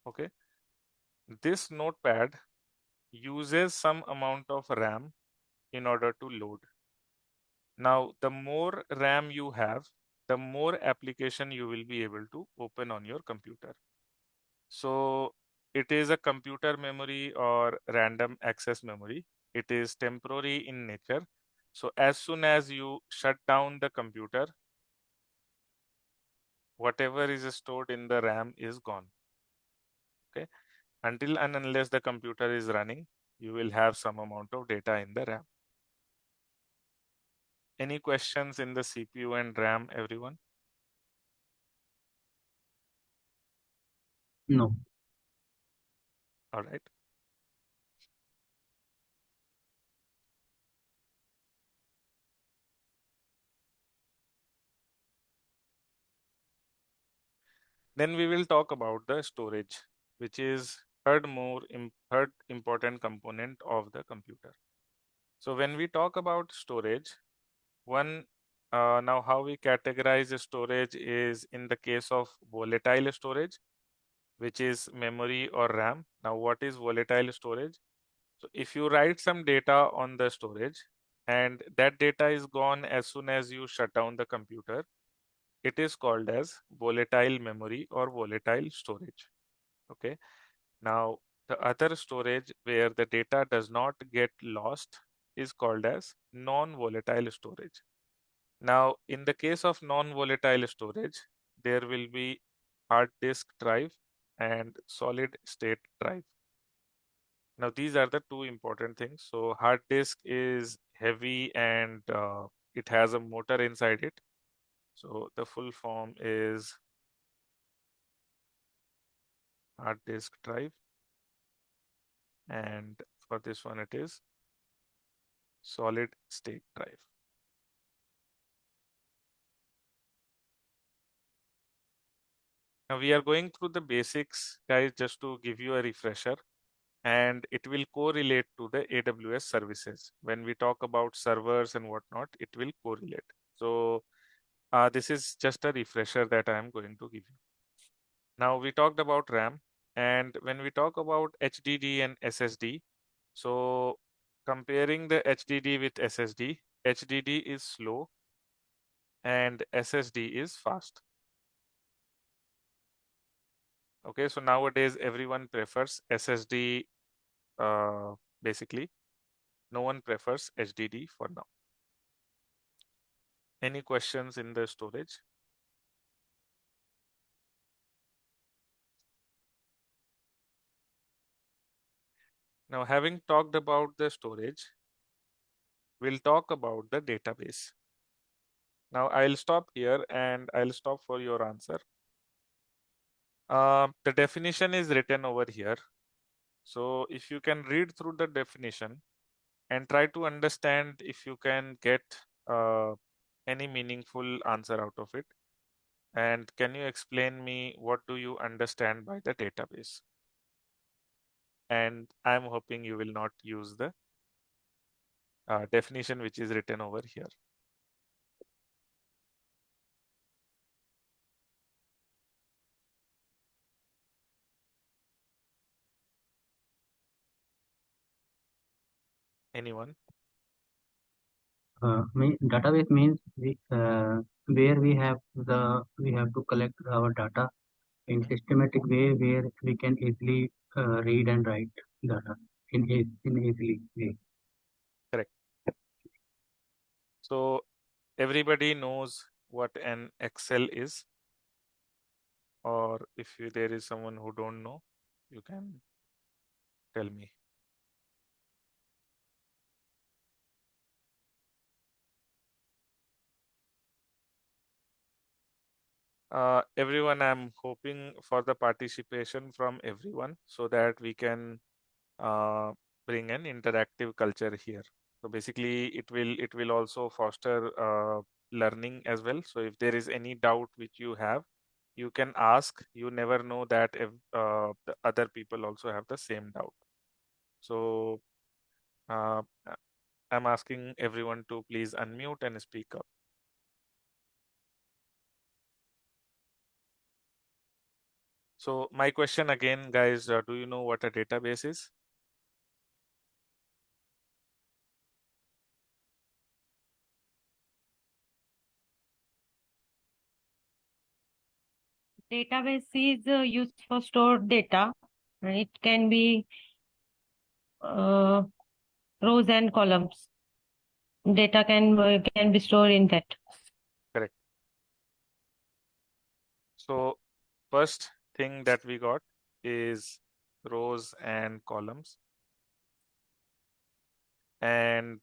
okay, this notepad uses some amount of RAM in order to load. Now, the more RAM you have, the more application you will be able to open on your computer. So it is a computer memory or random access memory. It is temporary in nature. So as soon as you shut down the computer, whatever is stored in the RAM is gone. Okay. Until and unless the computer is running, you will have some amount of data in the RAM. Any questions in the CPU and RAM, everyone? No. All right. Then we will talk about the storage, which is third important component of the computer. So when we talk about storage, now how we categorize storage is in the case of volatile storage, which is memory or RAM. Now, what is volatile storage? So if you write some data on the storage and that data is gone as soon as you shut down the computer, it is called as volatile memory or volatile storage. Okay. Now, the other storage where the data does not get lost is called as non-volatile storage. Now, in the case of non-volatile storage, there will be hard disk drive and solid state drive. Now, these are the two important things. So, hard disk is heavy and it has a motor inside it. So, the full form is hard disk drive. And for this one, it is solid state drive. Now, we are going through the basics, guys, just to give you a refresher. And it will correlate to the AWS services. When we talk about servers and whatnot, it will correlate. So this is just a refresher that I am going to give you. Now we talked about RAM, and when we talk about HDD and SSD, so comparing the HDD with SSD, HDD is slow and SSD is fast. Okay, so nowadays everyone prefers SSD basically. No one prefers HDD for now. Any questions in the storage? Now, having talked about the storage, we'll talk about the database. Now, I'll stop here and I'll stop for your answer. The definition is written over here. So if you can read through the definition and try to understand if you can get any meaningful answer out of it. And can you explain me what do you understand by the database? And I'm hoping you will not use the definition which is written over here. Anyone? Database means where we have to collect our data in systematic way where we can easily read and write data in easily way. Correct. So everybody knows what an Excel is, or if there is someone who don't know, you can tell me. Everyone, I'm hoping for the participation from everyone so that we can uh, bring an interactive culture here. So basically, it will also foster learning as well. So if there is any doubt which you have, you can ask. You never know that if the other people also have the same doubt. So uh, I'm asking everyone to please unmute and speak up. So my question again, guys, do you know what a database is? Database is used for stored data. It can be uh, rows and columns. data can be stored in that. Correct. So first thing that we got is rows and columns. And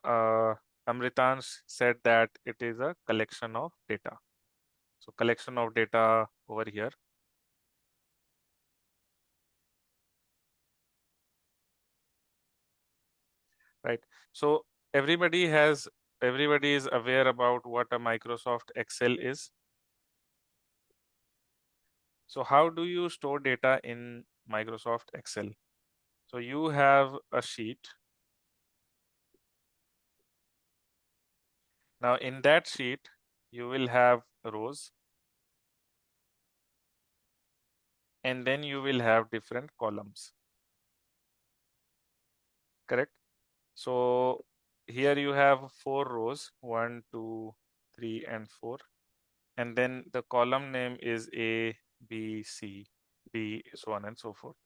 Amritansh said that it is a collection of data. So collection of data over here. Right. So everybody is aware about what a Microsoft Excel is. So how do you store data in Microsoft Excel? So you have a sheet. Now in that sheet, you will have rows, and then you will have different columns. Correct? So here you have 4 rows, 1, 2, 3, and 4. And then the column name is A, B, C, D, so on and so forth.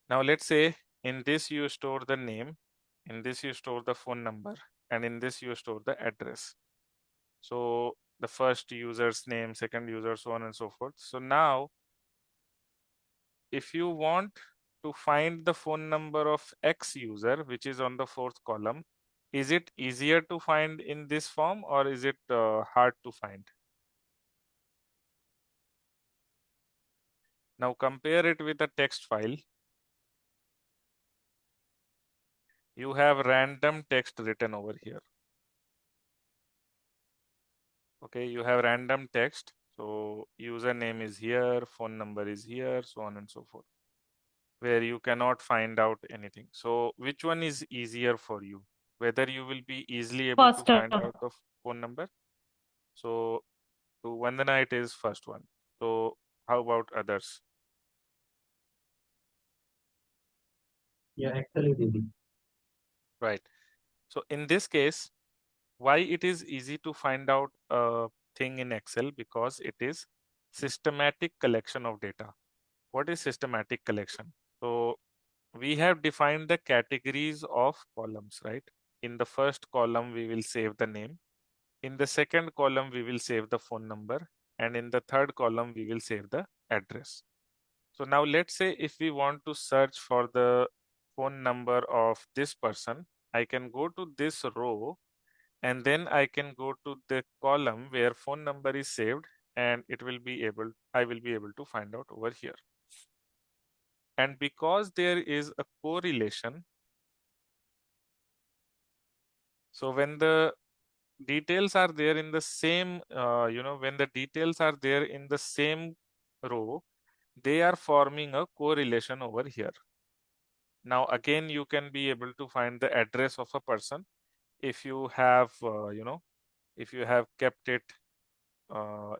Now let's say in this you store the name, in this you store the phone number, and in this you store the address. So the first user's name, second user, so on and so forth. So now if you want to find the phone number of X user, which is on the fourth column, is it easier to find in this form or is it hard to find? Now compare it with a text file. You have random text written over here. Okay, you have random text. So username is here, phone number is here, so on and so forth, where you cannot find out anything. So which one is easier for you? Whether you will be easily able to Faster. find out the phone number? So to Vandana, it is first one. So how about others? Yeah, Excel is easy. Right. So in this case, why it is easy to find out a thing in Excel? Because it is systematic collection of data. What is systematic collection? So we have defined the categories of columns, right? In the first column, we will save the name. In the second column, we will save the phone number. And in the third column, we will save the address. So now let's say if we want to search for the phone number of this person, I can go to this row and then I can go to the column where phone number is saved and I will be able to find out over here. And because there is a correlation, so when the details are there in the same, when the details are there in the same row, they are forming a correlation over here. Now, again, you can be able to find the address of a person if you have, if you have kept it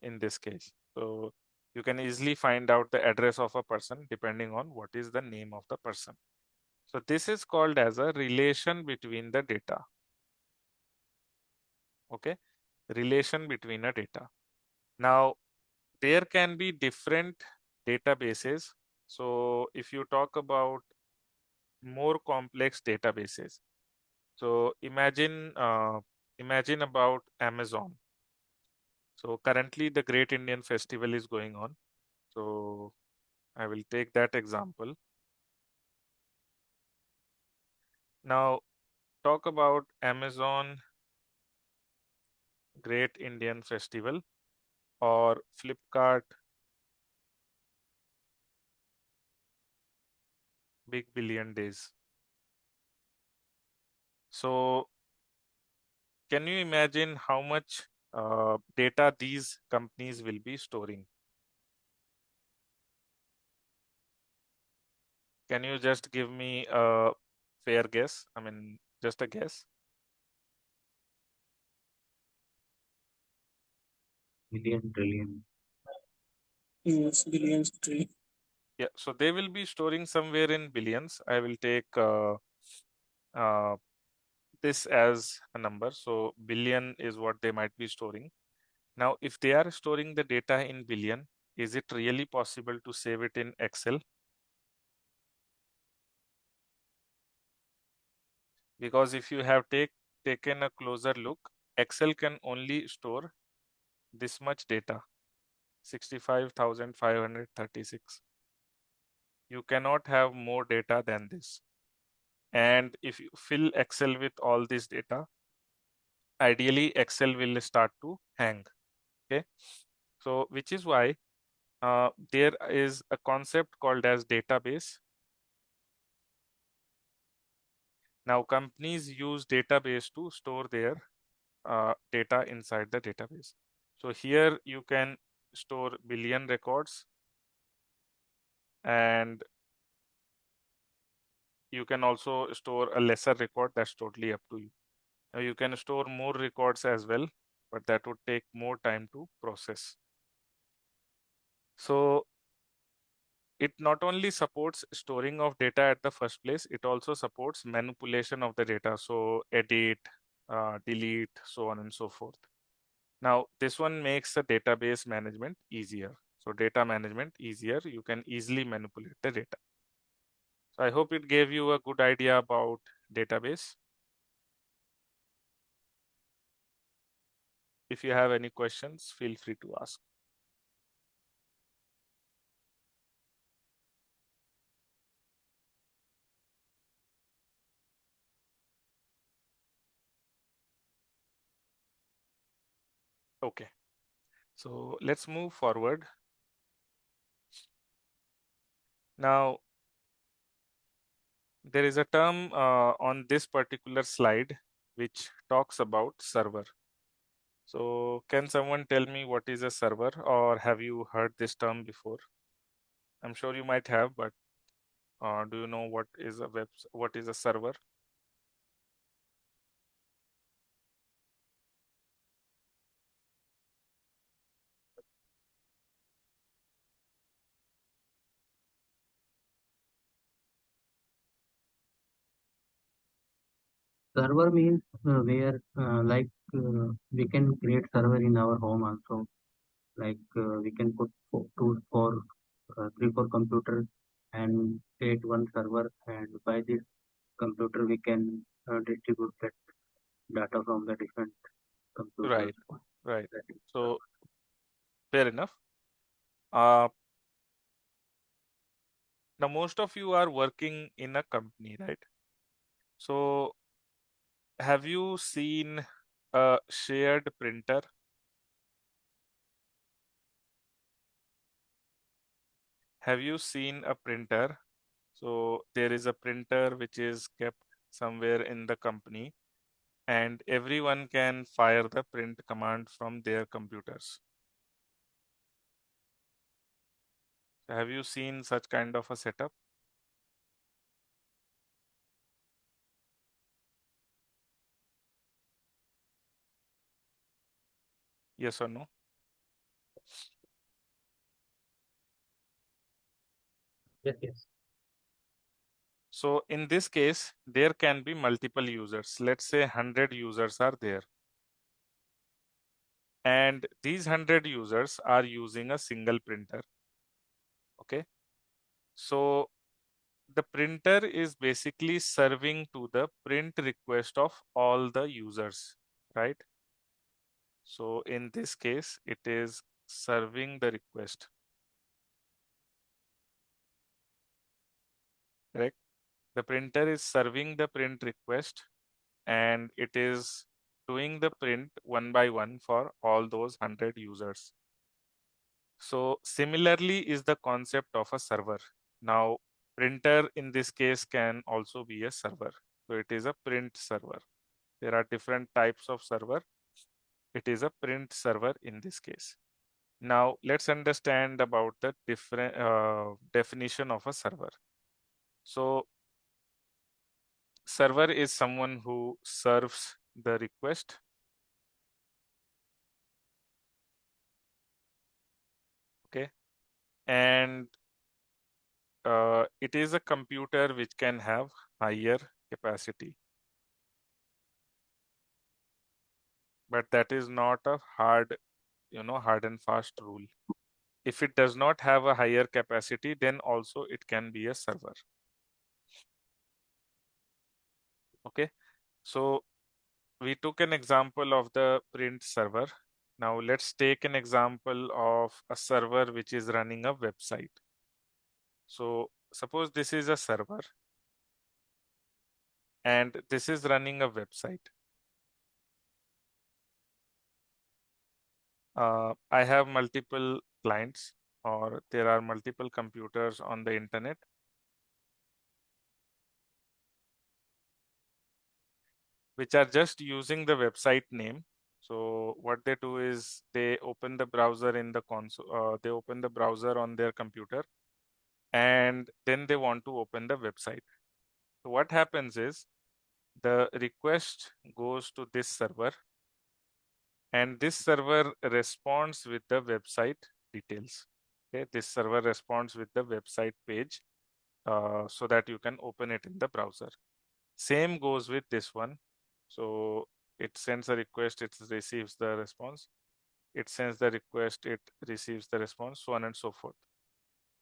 in this case. So you can easily find out the address of a person depending on what is the name of the person. So this is called as a relation between the data. Okay, relation between a data. Now, there can be different databases. So if you talk about more complex databases, so imagine about Amazon. So currently the Great Indian Festival is going on. So I will take that example. Now talk about Amazon Great Indian Festival or Flipkart Big Billion Days. So can you imagine how much data these companies will be storing? Can you just give me a fair guess? I mean, just a guess. Billion, trillion. Yes, billions, trillion. Yeah, so they will be storing somewhere in billions. I will take uh, this as a number. So billion is what they might be storing. Now, if they are storing the data in billion, is it really possible to save it in Excel? Because if you have taken a closer look, Excel can only store this much data, 65,536. You cannot have more data than this. And if you fill Excel with all this data, ideally Excel will start to hang. Okay. So, which is why there is a concept called as database. Now, companies use database to store their data inside the database. So here you can store billion records, and you can also store a lesser record. That's totally up to you. Now you can store more records as well, but that would take more time to process. So it not only supports storing of data at the first place, it also supports manipulation of the data. So edit, delete, so on and so forth. Now, this one makes the database management easier. So data management easier, you can easily manipulate the data. So I hope it gave you a good idea about database. If you have any questions, feel free to ask. Okay, so let's move forward. Now, there is a term on this particular slide which talks about server. So can someone tell me what is a server, or have you heard this term before? I'm sure you might have, but do you know what is a server? Server means where we can create server in our home also. We can put tools for 3 4 computers and create one server, and by this computer we can distribute that data from the different computers. Right, right. So fair enough. Uh, Now most of you are working in a company, right? So have you seen a shared printer? Have you seen a printer? So there is a printer which is kept somewhere in the company, and everyone can fire the print command from their computers. Have you seen such kind of a setup? Yes or no? Yes, yes. So in this case, there can be multiple users. Let's say 100 users are there. And these 100 users are using a single printer. Okay. So the printer is basically serving to the print request of all the users, right? So in this case, it is serving the request, correct? The printer is serving the print request, and it is doing the print one by one for all those 100 users. So similarly is the concept of a server. Now, printer in this case can also be a server. So it is a print server. There are different types of server. It is a print server in this case. Now, let's understand about the different definition of a server. So server is someone who serves the request. Okay. And it is a computer which can have higher capacity. But that is not a hard and fast rule. If it does not have a higher capacity, then also it can be a server. Okay. So we took an example of the print server. Now let's take an example of a server which is running a website. So suppose this is a server and this is running a website. I have multiple clients, or there are multiple computers on the internet, which are just using the website name. So what they do is they open the browser in the console, they open the browser on their computer, and then they want to open the website. So what happens is the request goes to this server, and this server responds with the website details. Okay, this server responds with the website page so that you can open it in the browser. Same goes with this one. So it sends a request, it receives the response. It sends the request, it receives the response, so on and so forth.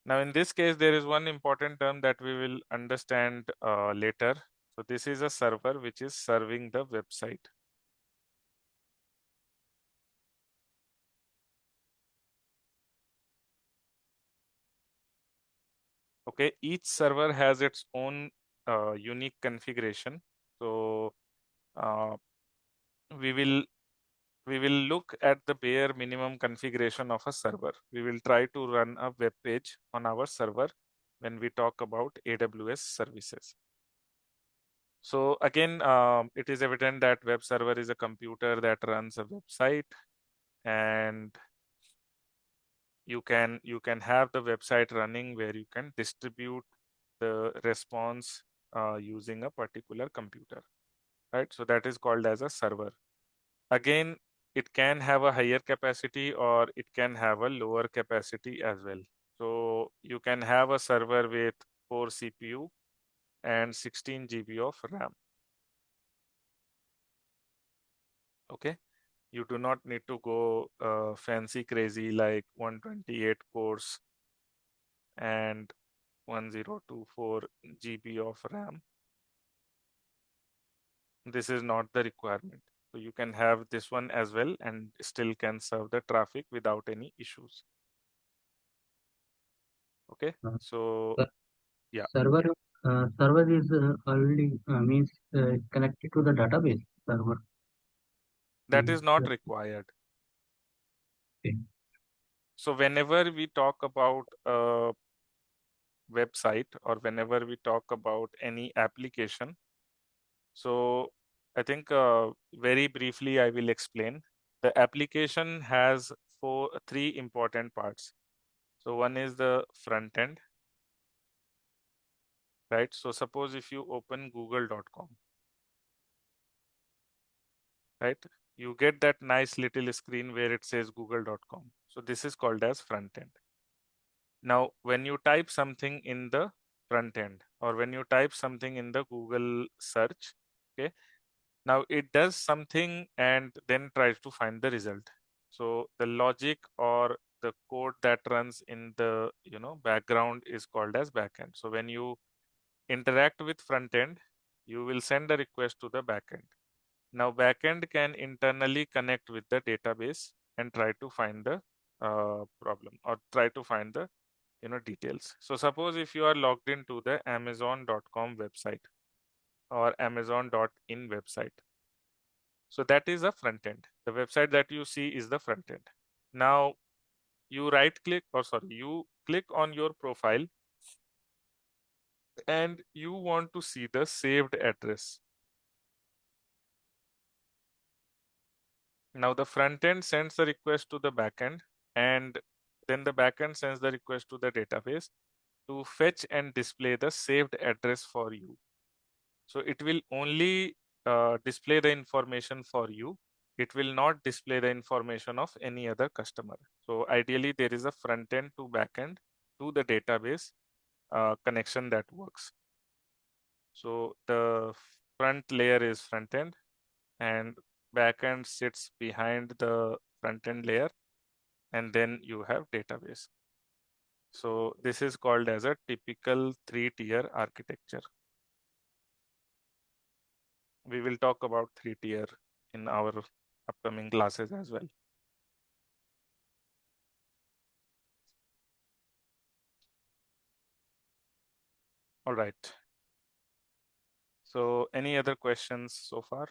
Now, in this case, there is one important term that we will understand later. So this is a server which is serving the website. Okay, each server has its own unique configuration. So uh, we will we will look at the bare minimum configuration of a server. We will try to run a web page on our server when we talk about AWS services. So again, it is evident that web server is a computer that runs a website, and you can have the website running where you can distribute the response using a particular computer, right? So that is called as a server. Again, it can have a higher capacity or it can have a lower capacity as well. So you can have a server with 4 CPU and 16 GB of RAM. Okay, you do not need to go fancy crazy like 128 cores and 1024 GB of RAM. This is not the requirement. So you can have this one as well and still can serve the traffic without any issues. Okay, Uh, so the yeah, server server is already means connected to the database server. that Means, is not required. okay. So whenever we talk about a website or whenever we talk about any application, so I think very briefly I will explain. The application has three important parts. So one is the front end, right? So suppose if you open google.com, right? You get that nice little screen where it says google.com. So this is called as front end. Now, when you type something in the front end or when you type something in the Google search, okay, now it does something and then tries to find the result. So the logic or the code that runs in the background is called as backend. So when you interact with front end, you will send a request to the backend. Now backend can internally connect with the database and try to find the problem or try to find the details. So suppose if you are logged into the amazon.com website or amazon.in website. So that is a front end. The website that you see is the front end. Now you you click on your profile and you want to see the saved address. Now the front end sends the request to the backend, and then the backend sends the request to the database to fetch and display the saved address for you. So it will only display the information for you. It will not display the information of any other customer. So ideally, there is a front end to back end to the database connection that works. So the front layer is front end, and back end sits behind the front end layer, and then you have database. So this is called as a typical 3-tier architecture. We will talk about 3-tier in our upcoming classes as well. All right. So any other questions so far?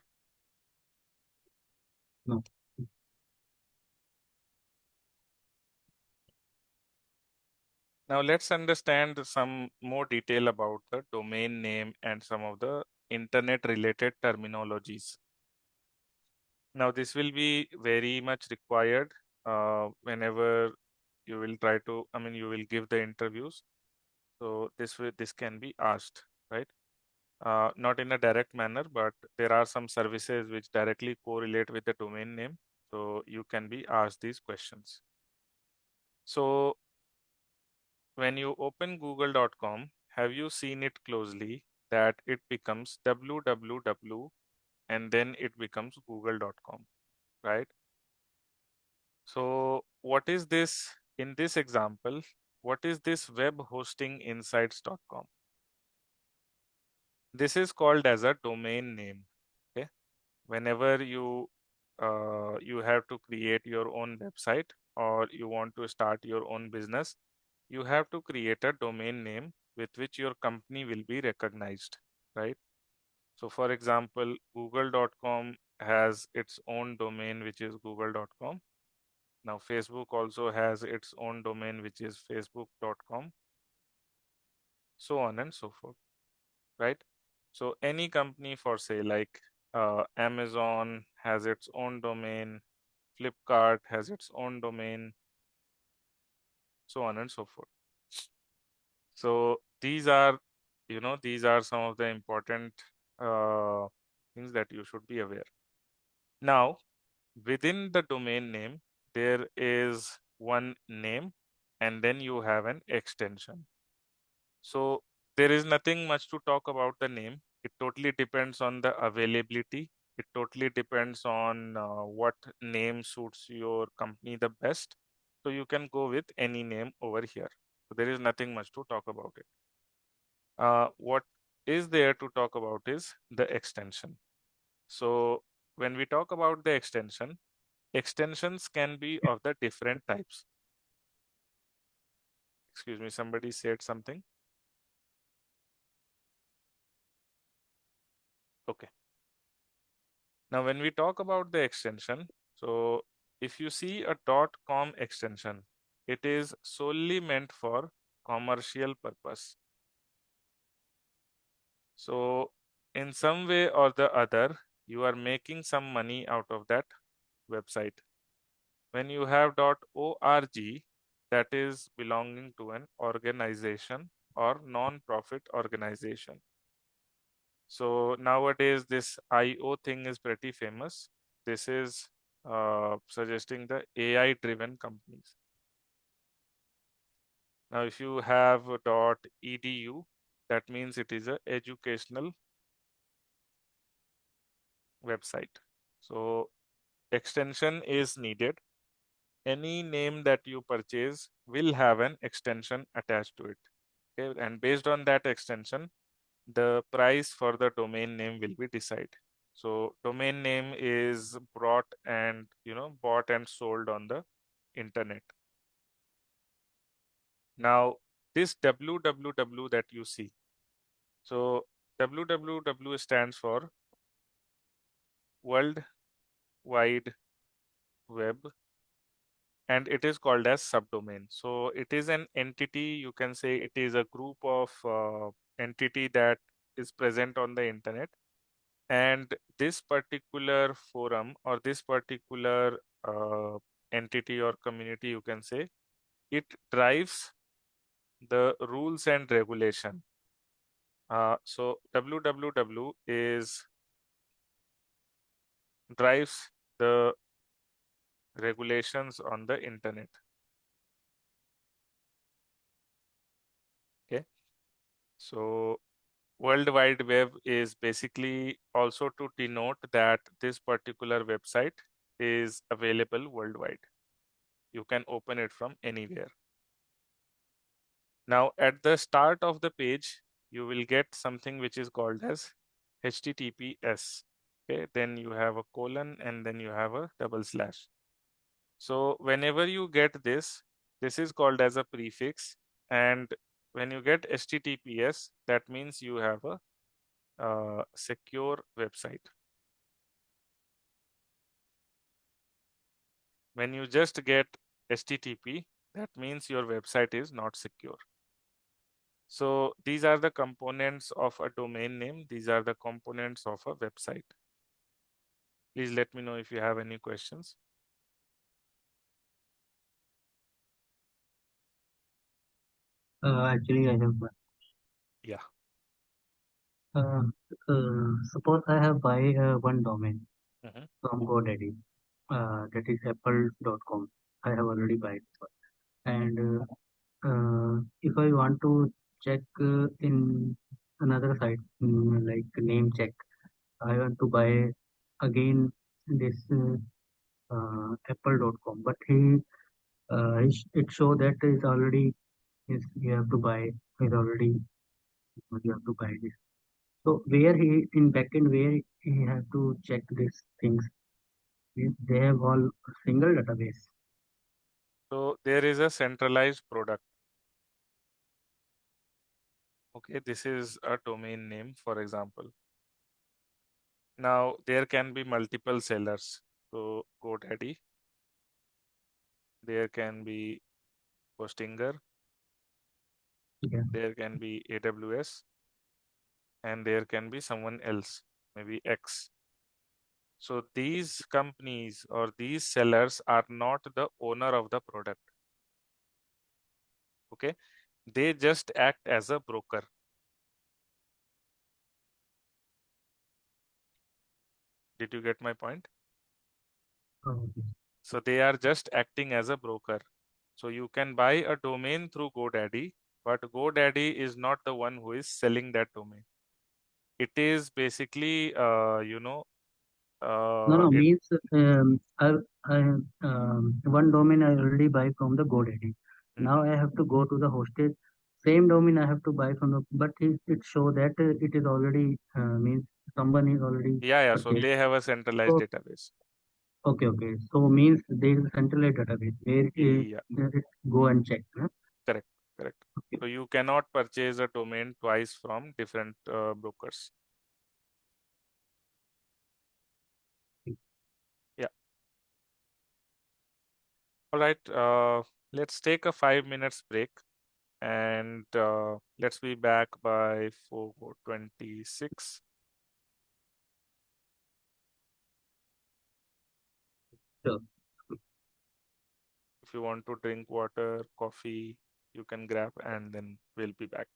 No. Now let's understand some more detail about the domain name and some of the internet related terminologies. Now this will be very much required whenever you will try to, you will give the interviews. So this can be asked, right? Not in a direct manner, but there are some services which directly correlate with the domain name. So you can be asked these questions. So when you open google.com, have you seen it closely that it becomes www and then it becomes google.com, right? So what is this in this example? What is this web hosting insights.com? This is called as a domain name. Okay. Whenever you have to create your own website or you want to start your own business, you have to create a domain name with which your company will be recognized, right? So for example, google.com has its own domain, which is google.com. Now Facebook also has its own domain, which is facebook.com, so on and so forth, right? So any company for say like Amazon has its own domain, Flipkart has its own domain, so on and so forth. So these are, these are some of the important things that you should be aware. Now, within the domain name, there is one name and then you have an extension. So there is nothing much to talk about the name. It totally depends on the availability. It totally depends on what name suits your company the best. So you can go with any name over here. So there is nothing much to talk about it. What is there to talk about is the extension. So when we talk about the extension, extensions can be of the different types. Excuse me, somebody said something. Okay. Now, when we talk about the extension, so if you see a .com extension, it is solely meant for commercial purpose. So in some way or the other, you are making some money out of that website. When you have .org, that is belonging to an organization or non-profit organization. So nowadays, this IO thing is pretty famous. This is suggesting the AI-driven companies. Now, if you have .edu, that means it is an educational website. So extension is needed. Any name that you purchase will have an extension attached to it. Okay, and based on that extension, the price for the domain name will be decided. So domain name is bought and sold on the internet. Now this www that you see, so www stands for World Wide Web and it is called as subdomain. So it is an entity, you can say it is a group of entity that is present on the internet. And this particular forum or this particular entity or community, you can say, it drives the rules and regulation. So www is drives the regulations on the internet. Okay. So World Wide Web is basically also to denote that this particular website is available worldwide. You can open it from anywhere. Now, at the start of the page, you will get something which is called as HTTPS. Okay, then you have a colon and then you have a double slash. So whenever you get this is called as a prefix. And when you get HTTPS, that means you have a secure website. When you just get HTTP, that means your website is not secure. So these are the components of a domain name. These are the components of a website. Please let me know if you have any questions. Actually, I have Yeah. uh, suppose I have buy one domain Mhm. from GoDaddy. That is apple.com. I have already buy it. And if I want to check in another site, like name check, I want to buy again this apple.com. But it show that is already is you have to buy is already you have to buy this. So where he in backend where he have to check these things. They have all single database. So there is a centralized product. Okay, this is a domain name, for example. Now there can be multiple sellers. So GoDaddy, there can be Hostinger, Yeah, there can be AWS, and there can be someone else, maybe X. So these companies or these sellers are not the owner of the product. Okay, they just act as a broker. Did you get my point? okay. So they are just acting as a broker. So you can buy a domain through GoDaddy, but GoDaddy is not the one who is selling that domain. It is basically, No, no, it. means I one domain I already buy from the GoDaddy. Now Mhm. I have to go to the hosted. Same domain I have to buy from the, but it show that it is already means someone is already Yeah, yeah. So purchased. they have a centralized So database. okay, okay. So means there is a centralized database where Yeah, it go and check. Huh? correct, correct. Okay. So you cannot purchase a domain twice from different brokers. Yeah. All right. Let's take a 5 minutes break, and let's be back by 4:26. So If you want to drink water, coffee, you can grab, and then we'll be back.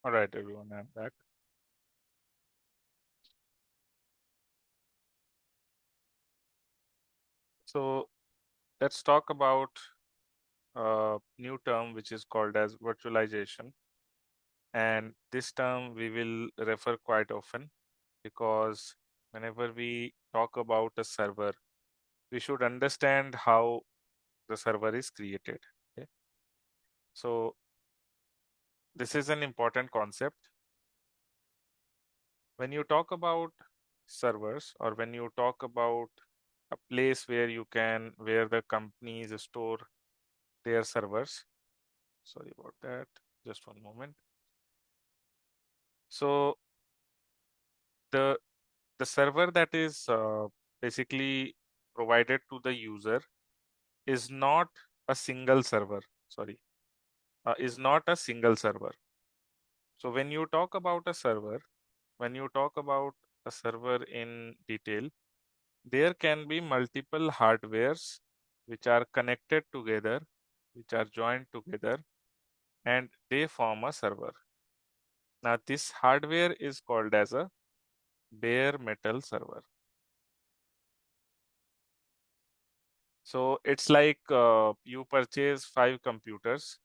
All right, everyone, I'm back. So let's talk about a new term which is called as virtualization. And this term we will refer quite often because whenever we talk about a server, we should understand how the server is created. Okay? So this is an important concept. When you talk about servers, or when you talk about a place where the companies store their servers, sorry about that, just one moment. So the the server that is basically provided to the user is not a single server, sorry, is not a single server. So when you talk about a server, when you talk about a server in detail, there can be multiple hardwares which are connected together, which are joined together, and they form a server. Now, this hardware is called as a bare metal server. So it's like you purchase 5 computers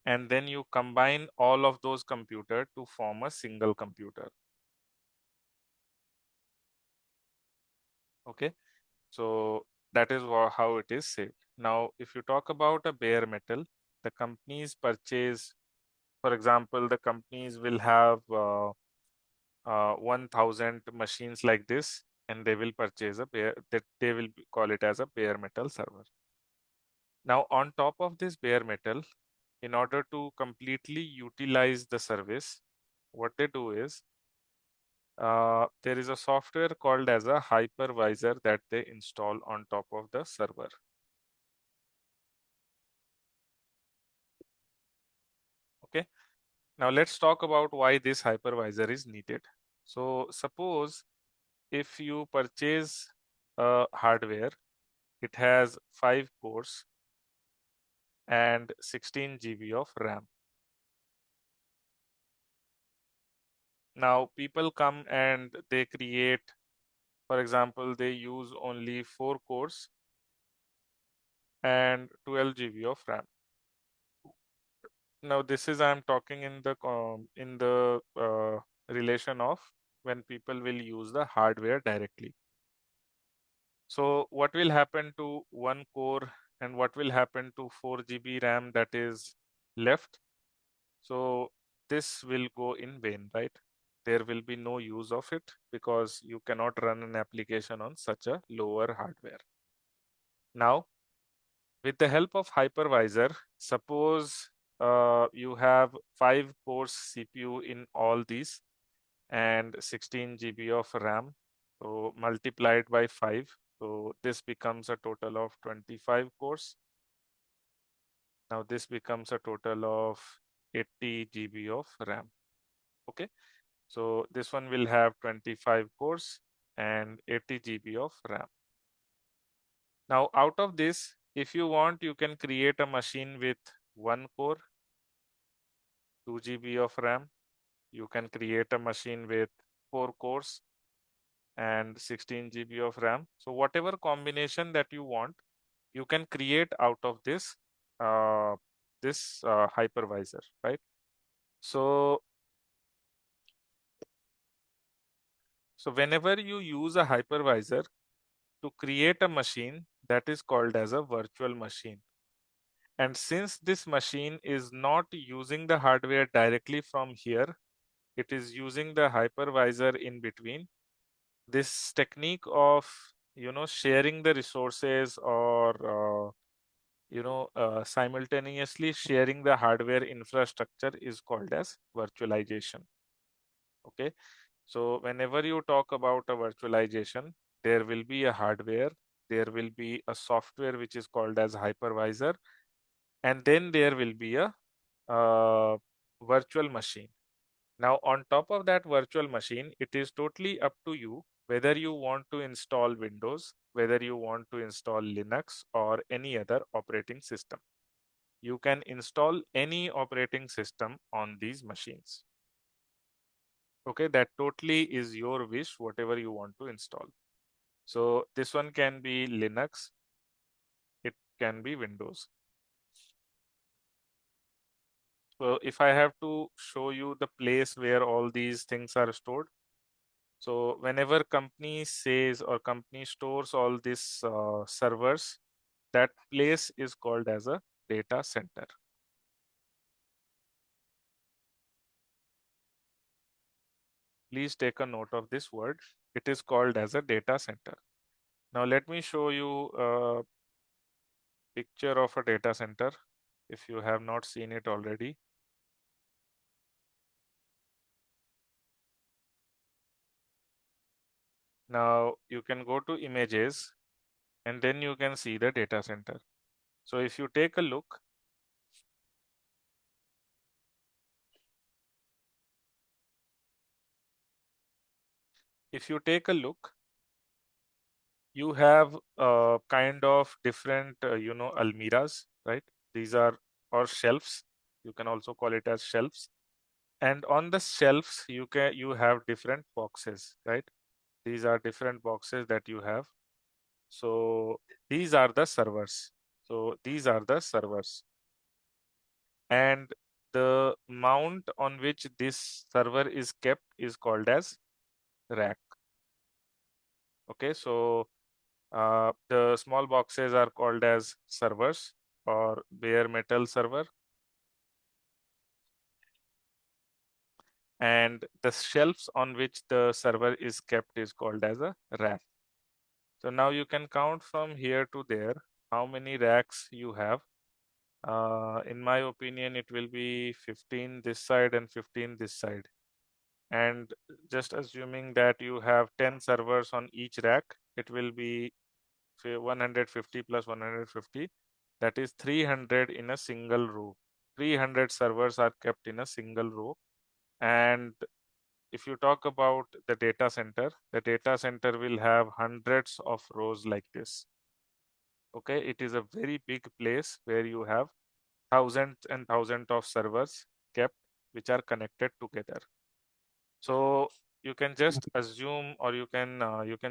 and then you combine all of those computers to form a single computer. Okay, so that is how it is saved. Now, if you talk about a bare metal, the companies purchase, for example, the companies will have 1,000 machines like this, and they will purchase a bare, that they will call it as a bare metal server. Now, on top of this bare metal, in order to completely utilize the service, what they do is there is a software called as a hypervisor that they install on top of the server. Okay. Now let's talk about why this hypervisor is needed. So suppose if you purchase a hardware, it has 5 cores and 16 GB of RAM. Now people come and they create, for example, they use only 4 cores and 12 GB of RAM. Now this is I'm talking in the relation of when people will use the hardware directly. So what will happen to 1 core and what will happen to 4 GB RAM that is left? So this will go in vain, right? There will be no use of it because you cannot run an application on such a lower hardware. Now, with the help of hypervisor, suppose you have 5 cores CPU in all these and 16 GB of RAM. So multiplied by 5. So this becomes a total of 25 cores. Now this becomes a total of 80 GB of RAM. Okay. So this one will have 25 cores and 80 GB of RAM. Now out of this, if you want, you can create a machine with 1 core, 2 GB of RAM. You can create a machine with 4 cores and 16 GB of RAM. So whatever combination that you want, you can create out of this hypervisor, right? So whenever you use a hypervisor to create a machine, that is called as a virtual machine. And since this machine is not using the hardware directly from here, it is using the hypervisor in between. This technique of sharing the resources or simultaneously sharing the hardware infrastructure is called as virtualization. Okay, so whenever you talk about a virtualization, there will be a hardware, there will be a software which is called as hypervisor, and then there will be a virtual machine. Now, on top of that virtual machine, it is totally up to you whether you want to install Windows, whether you want to install Linux or any other operating system. you can install any operating system on these machines. Okay, that totally is your wish, whatever you want to install. So this one can be Linux, it can be Windows. So if I have to show you the place where all these things are stored, so whenever company says or company stores all these servers, that place is called as a data center. Please take a note of this word. It is called as a data center. Now let me show you a picture of a data center if you have not seen it already. Now you can go to images and then you can see the data center. So if you take a look, you have kind of different, almiras, right? These are, or shelves. You can also call it as shelves. And on the shelves, you have different boxes, right? These are different boxes that you have. So these are the servers. So these are the servers. And the mount on which this server is kept is called as rack. Okay, so the small boxes are called as servers or bare metal server. And the shelves on which the server is kept is called as a rack. So now you can count from here to there how many racks you have. In my opinion, it will be 15 this side and 15 this side. And just assuming that you have 10 servers on each rack, it will be 150 plus 150. That is 300 in a single row. 300 servers are kept in a single row. And if you talk about the data center will have hundreds of rows like this. Okay, it is a very big place where you have thousands and thousands of servers kept which are connected together. So you can just assume, or you can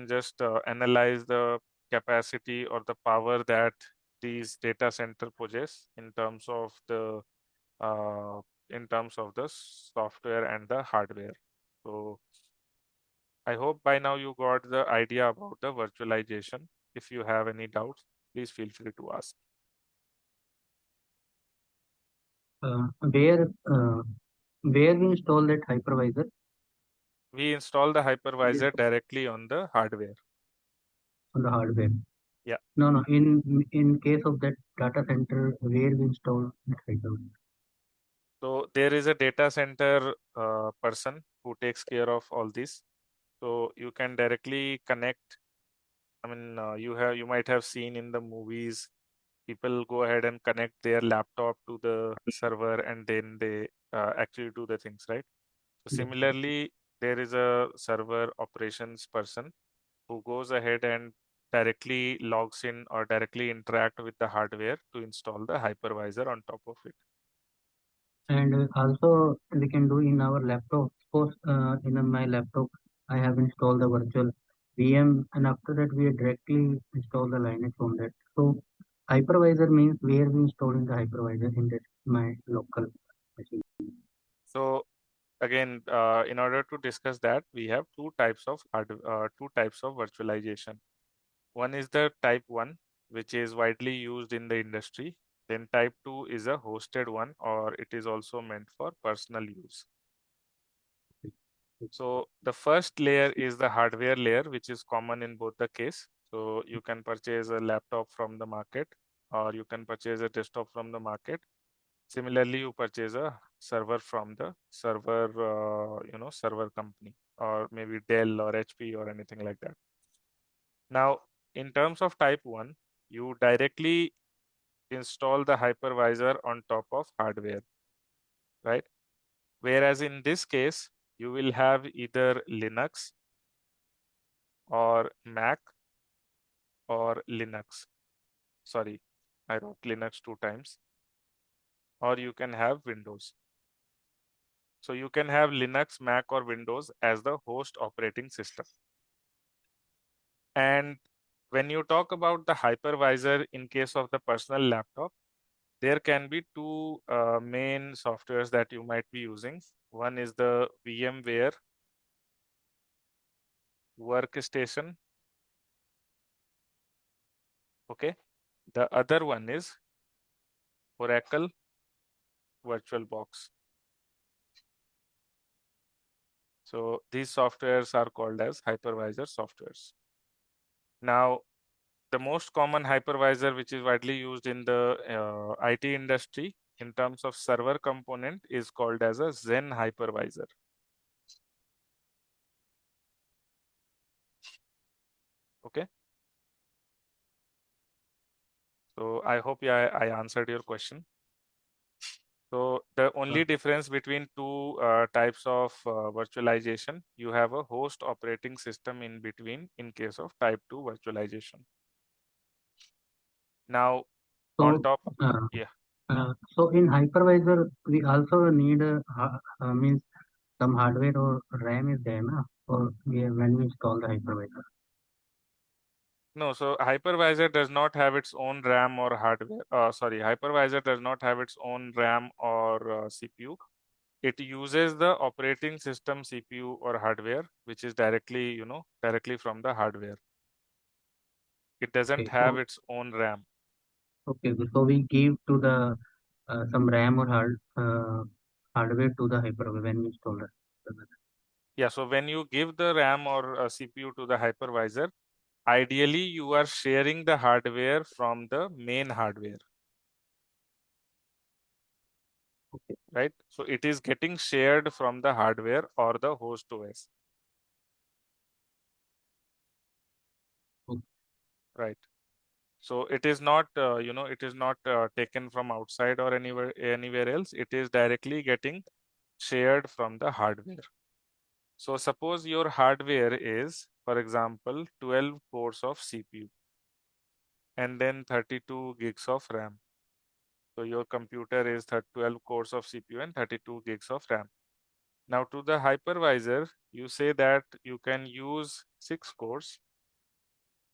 just analyze the capacity or the power that these data center possess uh, in terms of the software and the hardware. So I hope by now you got the idea about the virtualization. If you have any doubts, please feel free to ask. Where where we install that hypervisor We install the hypervisor directly on the hardware. on the hardware? Yeah. No. In case of that data center, where we install that hypervisor? So there is a data center person who takes care of all this. So you can directly connect. I mean, you might have seen in the movies, people go ahead and connect their laptop to the server, and then they actually do the things, right? So Yes. similarly, there is a server operations person who goes ahead and directly logs in or directly interact with the hardware to install the hypervisor on top of it. And also we can do in our laptop. Suppose in my laptop I have installed the virtual VM, and after that we directly install the Linux on that. So hypervisor means where we installing the hypervisor in that my local machine. So again, in order to discuss that, we have two types of virtualization. One is the type 1, which is widely used in the industry. Then type 2 is a hosted one, or it is also meant for personal use. So the first layer is the hardware layer, which is common in both the case. So you can purchase a laptop from the market, or you can purchase a desktop from the market. Similarly, you purchase a server from the server company, or maybe Dell or HP or anything like that. Now, in terms of type 1, you directly install the hypervisor on top of hardware, right? Whereas in this case, you will have either Linux or Mac or Linux. Sorry, I wrote Linux two times. or you can have Windows. So you can have Linux, Mac, or Windows as the host operating system. And when you talk about the hypervisor in case of the personal laptop, there can be two main softwares that you might be using. One is the VMware Workstation. Okay. The other one is Oracle VirtualBox. So these softwares are called as hypervisor softwares. Now, the most common hypervisor which is widely used in the IT industry in terms of server component is called as a Zen hypervisor. Okay. So I hope I answered your question. So the only difference between two types of virtualization, you have a host operating system in between in case of type 2 virtualization. Now, on So, top, yeah. so in hypervisor, we also need means some hardware or RAM is there, na? Or when we install the hypervisor. No, so hypervisor does not have its own RAM or hardware. Hypervisor does not have its own RAM or CPU. It uses the operating system CPU or hardware, which is directly, directly from the hardware. It doesn't Okay, have its own RAM. okay, so we give to the some RAM or hardware to the hypervisor when we install it. Yeah, so when you give the RAM or CPU to the hypervisor, ideally you are sharing the hardware from the main hardware. Okay. Right? So it is getting shared from the hardware or the host OS. Okay. Right. So it is not, it is not taken from outside or anywhere else. It is directly getting shared from the hardware. So suppose your hardware is, for example, 12 cores of CPU and then 32 gigs of RAM. So your computer is 12 cores of CPU and 32 gigs of RAM. Now to the hypervisor, you say that you can use 6 cores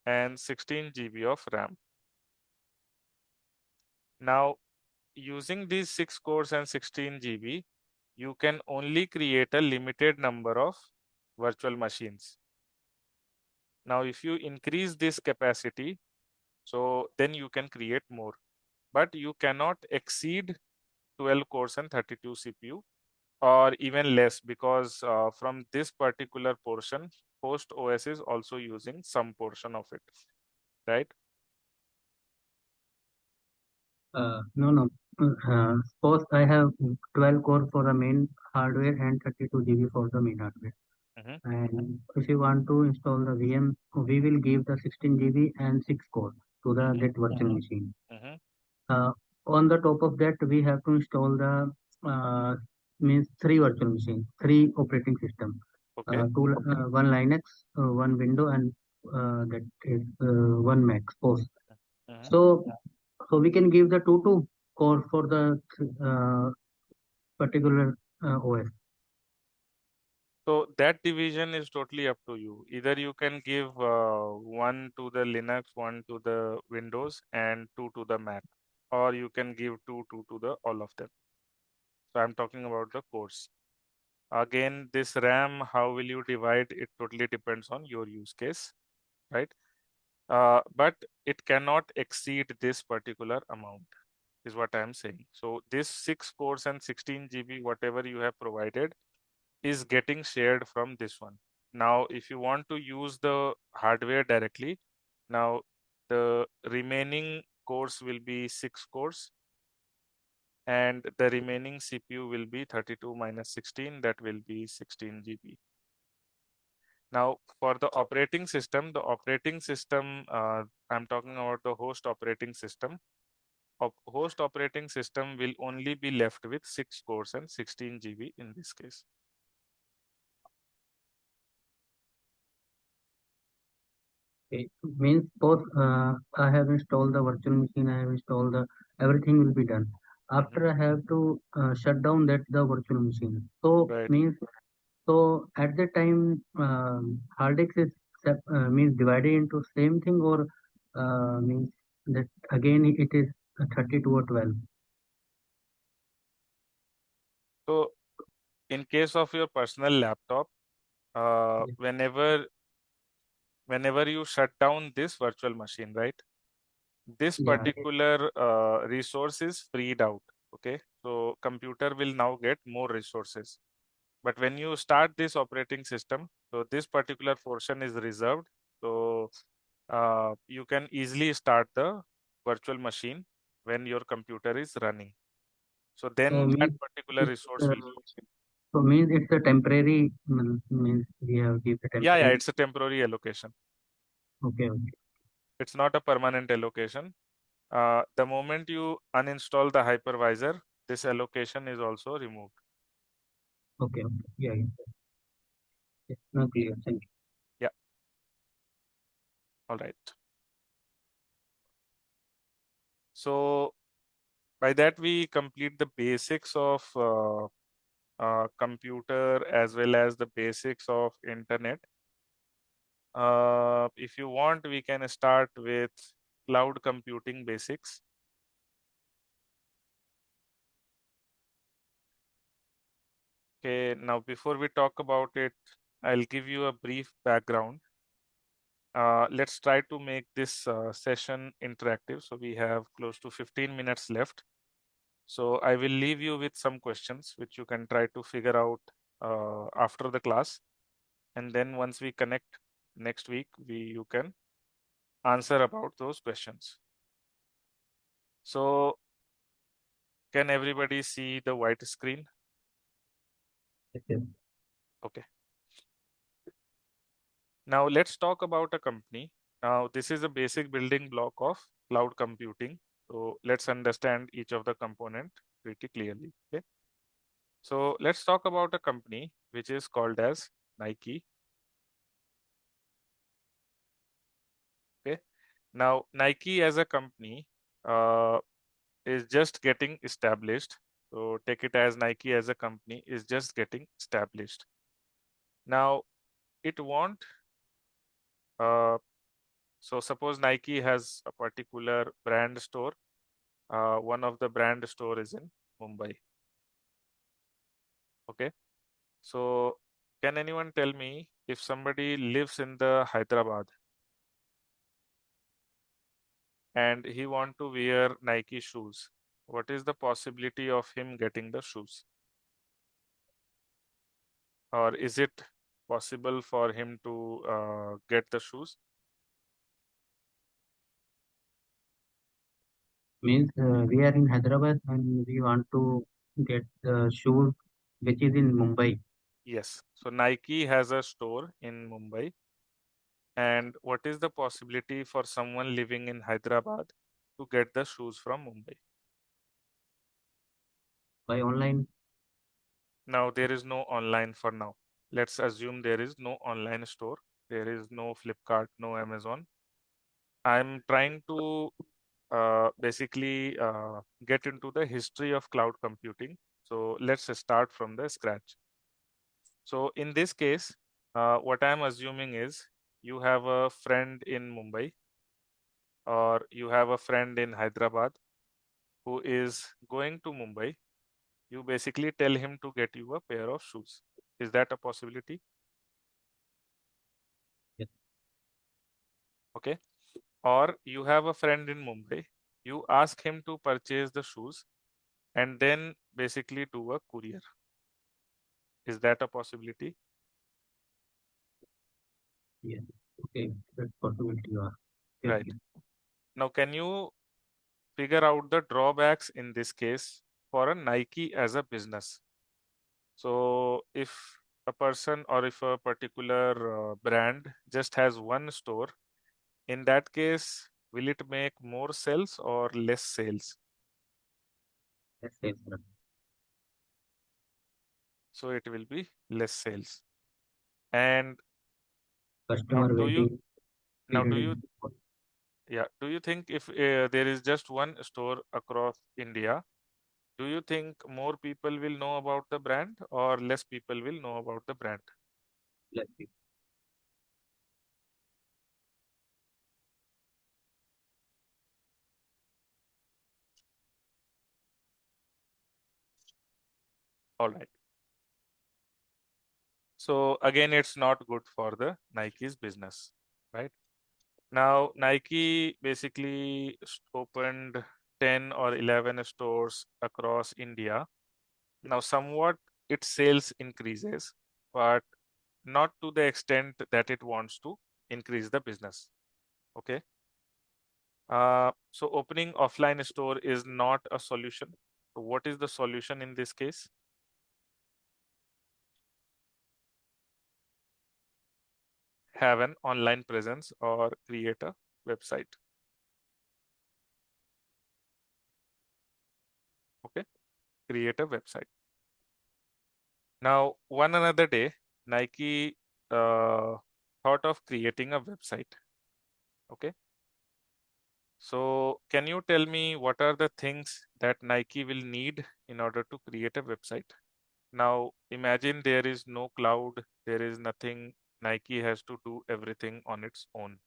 and 16 GB of RAM. Now using these 6 cores and 16 GB, you can only create a limited number of virtual machines. Now if you increase this capacity, so then you can create more, but you cannot exceed 12 cores and 32 CPU or even less, because from this particular portion, host OS is also using some portion of it, right? No. Suppose I have 12 core for the main hardware and 32 GB for the main hardware. Mhm, And if you want to install the VM, we will give the 16 GB and 6 core to the mhm, that virtual machine. mhm. Uh, on the top of that, we have to install the means three virtual machines, three operating system, Okay. one Linux, one Windows, and that is one Mac. Suppose Mhm. so, so we can give the two core for the uh, particular OS. So that division is totally up to you. Either you can give one to the Linux, one to the Windows, and two to the Mac, or you can give two to the all of them. So I'm talking about the cores. Again, this RAM, how will you divide? It totally depends on your use case, right? But it cannot exceed this particular amount, is what I'm saying. So this 6 cores and 16 GB, whatever you have provided, is getting shared from this one. Now, if you want to use the hardware directly, now the remaining cores will be 6 cores and the remaining CPU will be 32 minus 16, that will be 16 GB. Now, for the operating system, I'm talking about the host operating system. Host operating system will only be left with 6 cores and 16 GB in this case. Okay. Means suppose I have installed the virtual machine, I have installed the everything will be done. After I have to shut down the virtual machine. So Right. means so at that time hard disk is means divided into same thing, or means that again it is 32 or 12. So in case of your personal laptop, Yes. whenever you shut down this virtual machine, right, this Yeah. particular resource is freed out. Okay, so computer will now get more resources. But when you start this operating system, so this particular portion is reserved. So you can easily start the virtual machine when your computer is running. So So then that means particular it's resource will be. so means it's a temporary means we have give a Yeah, temporary. it's a temporary allocation. Okay, okay, It's not a permanent allocation. The moment you uninstall the hypervisor, this allocation is also removed. okay, okay. Yeah, yeah. Yes, no clear. Thank you. Yeah, all right. So by that we complete the basics of computer as well as the basics of internet. If you want, we can start with cloud computing basics. Okay, now before we talk about it, I'll give you a brief background. Let's try to make this session interactive. So we have close to 15 minutes left. So I will leave you with some questions which you can try to figure out after the class. And then once we connect next week, you can answer about those questions. So can everybody see the white screen? Yes, yes. Okay. Now let's talk about a company. Now this is a basic building block of cloud computing. So let's understand each of the component pretty clearly. Okay. So let's talk about a company which is called as Nike. Okay. Now Nike as a company uh, is just getting established. So take it as Nike as a company is just getting established. Now it won't. So suppose Nike has a particular brand store. One of the brand store is in Mumbai. Okay. So can anyone tell me if somebody lives in the Hyderabad and he want to wear Nike shoes, what is the possibility of him getting the shoes? Or is it possible for him to get the shoes? Means we are in Hyderabad and we want to get the shoes which is in Mumbai. Yes. So Nike has a store in Mumbai. And what is the possibility for someone living in Hyderabad to get the shoes from Mumbai? By online. Now, there is no online for now. Let's assume there is no online store. There is no Flipkart, no Amazon. I'm trying to basically get into the history of cloud computing. So let's start from the scratch. So in this case, what I'm assuming is you have a friend in Mumbai or you have a friend in Hyderabad who is going to Mumbai. You basically tell him to get you a pair of shoes. Is that a possibility? Yes, Okay. Or you have a friend in Mumbai. You ask him to purchase the shoes and then basically do a courier. Is that a possibility? yes. Okay, that possibility you are. Yes, Right. yes. Now, can you figure out the drawbacks in this case for a Nike as a business? So, if a person or if a particular brand just has one store, in that case, will it make more sales or less sales? Yes, yes, sir. So, it will be less sales. And now, Customer do you waiting now do period you is yeah do you think if there is just one store across India, Do you think more people will know about the brand or less people will know about the brand? Let's see. All right. So again, it's not good for the Nike's business, right? Now, Nike basically opened 10 or 11 stores across India. Now, somewhat its sales increases, but not to the extent that it wants to increase the business. Okay. So opening offline store is not a solution. So what is the solution in this case? Have an online presence or create a website. Okay, create a website. Now, one another day, Nike thought of creating a website. Okay. So, can you tell me what are the things that Nike will need in order to create a website? Now, imagine there is no cloud, there is nothing. Nike has to do everything on its own.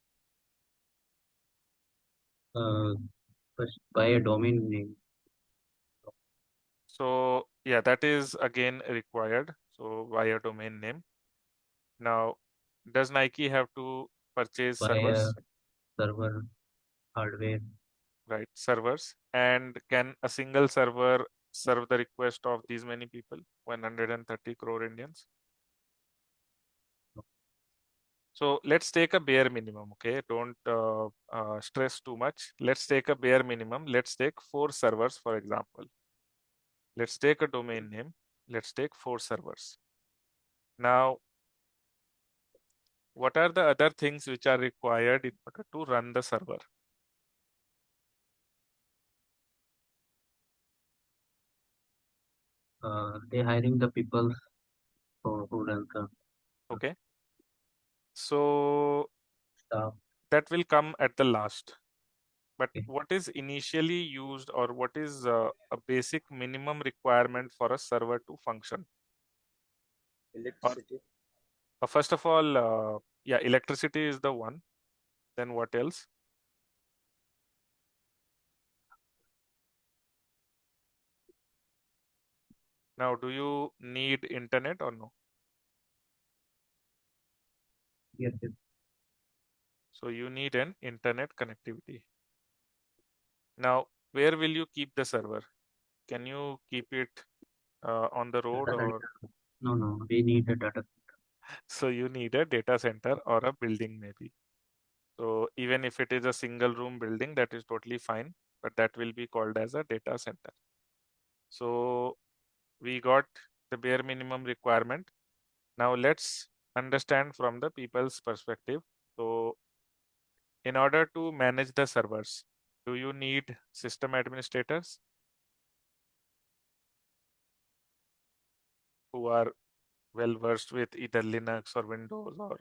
Uh, First, buy a domain name. So, yeah, that is again required. So, buy a domain name. Now, does Nike have to purchase Buy a servers? server hardware. Right, servers. And can a single server serve the request of these many people, 130 crore Indians? So let's take a bare minimum, okay? Don't stress too much. Let's take a bare minimum. Let's take 4 servers, for example. Let's take a domain name. Let's take 4 servers. Now, what are the other things which are required in order to run the server? They hiring the people who run the Okay. So staff. that will come at the last. But Okay. what is initially used or what is a basic minimum requirement for a server to function? Or Electricity. first of all, yeah, electricity is the one. Then what else? Now, do you need internet or no? Yes, yes. So you need an internet connectivity. Now, where will you keep the server? Can you keep it on the road Data or center. No, no. We need a data. so you need a data center or a building maybe. So even if it is a single room building, that is totally fine, but that will be called as a data center. So we got the bare minimum requirement. Now let's understand from the people's perspective. So in order to manage the servers, do you need system administrators who are well versed with either Linux or Windows or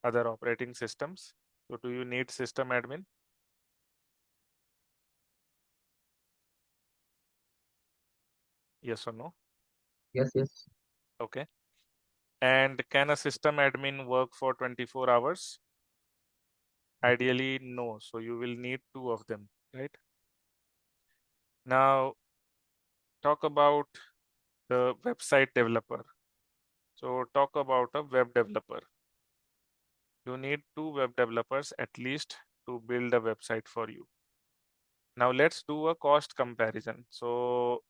other operating systems? So do you need system admin? Yes or no? Yes, yes. Okay. And can a system admin work for 24 hours? Ideally, no. So you will need 2 of them, right? Now, talk about the website developer. So talk about a web developer. You need 2 web developers at least to build a website for you. Now let's do a cost comparison. So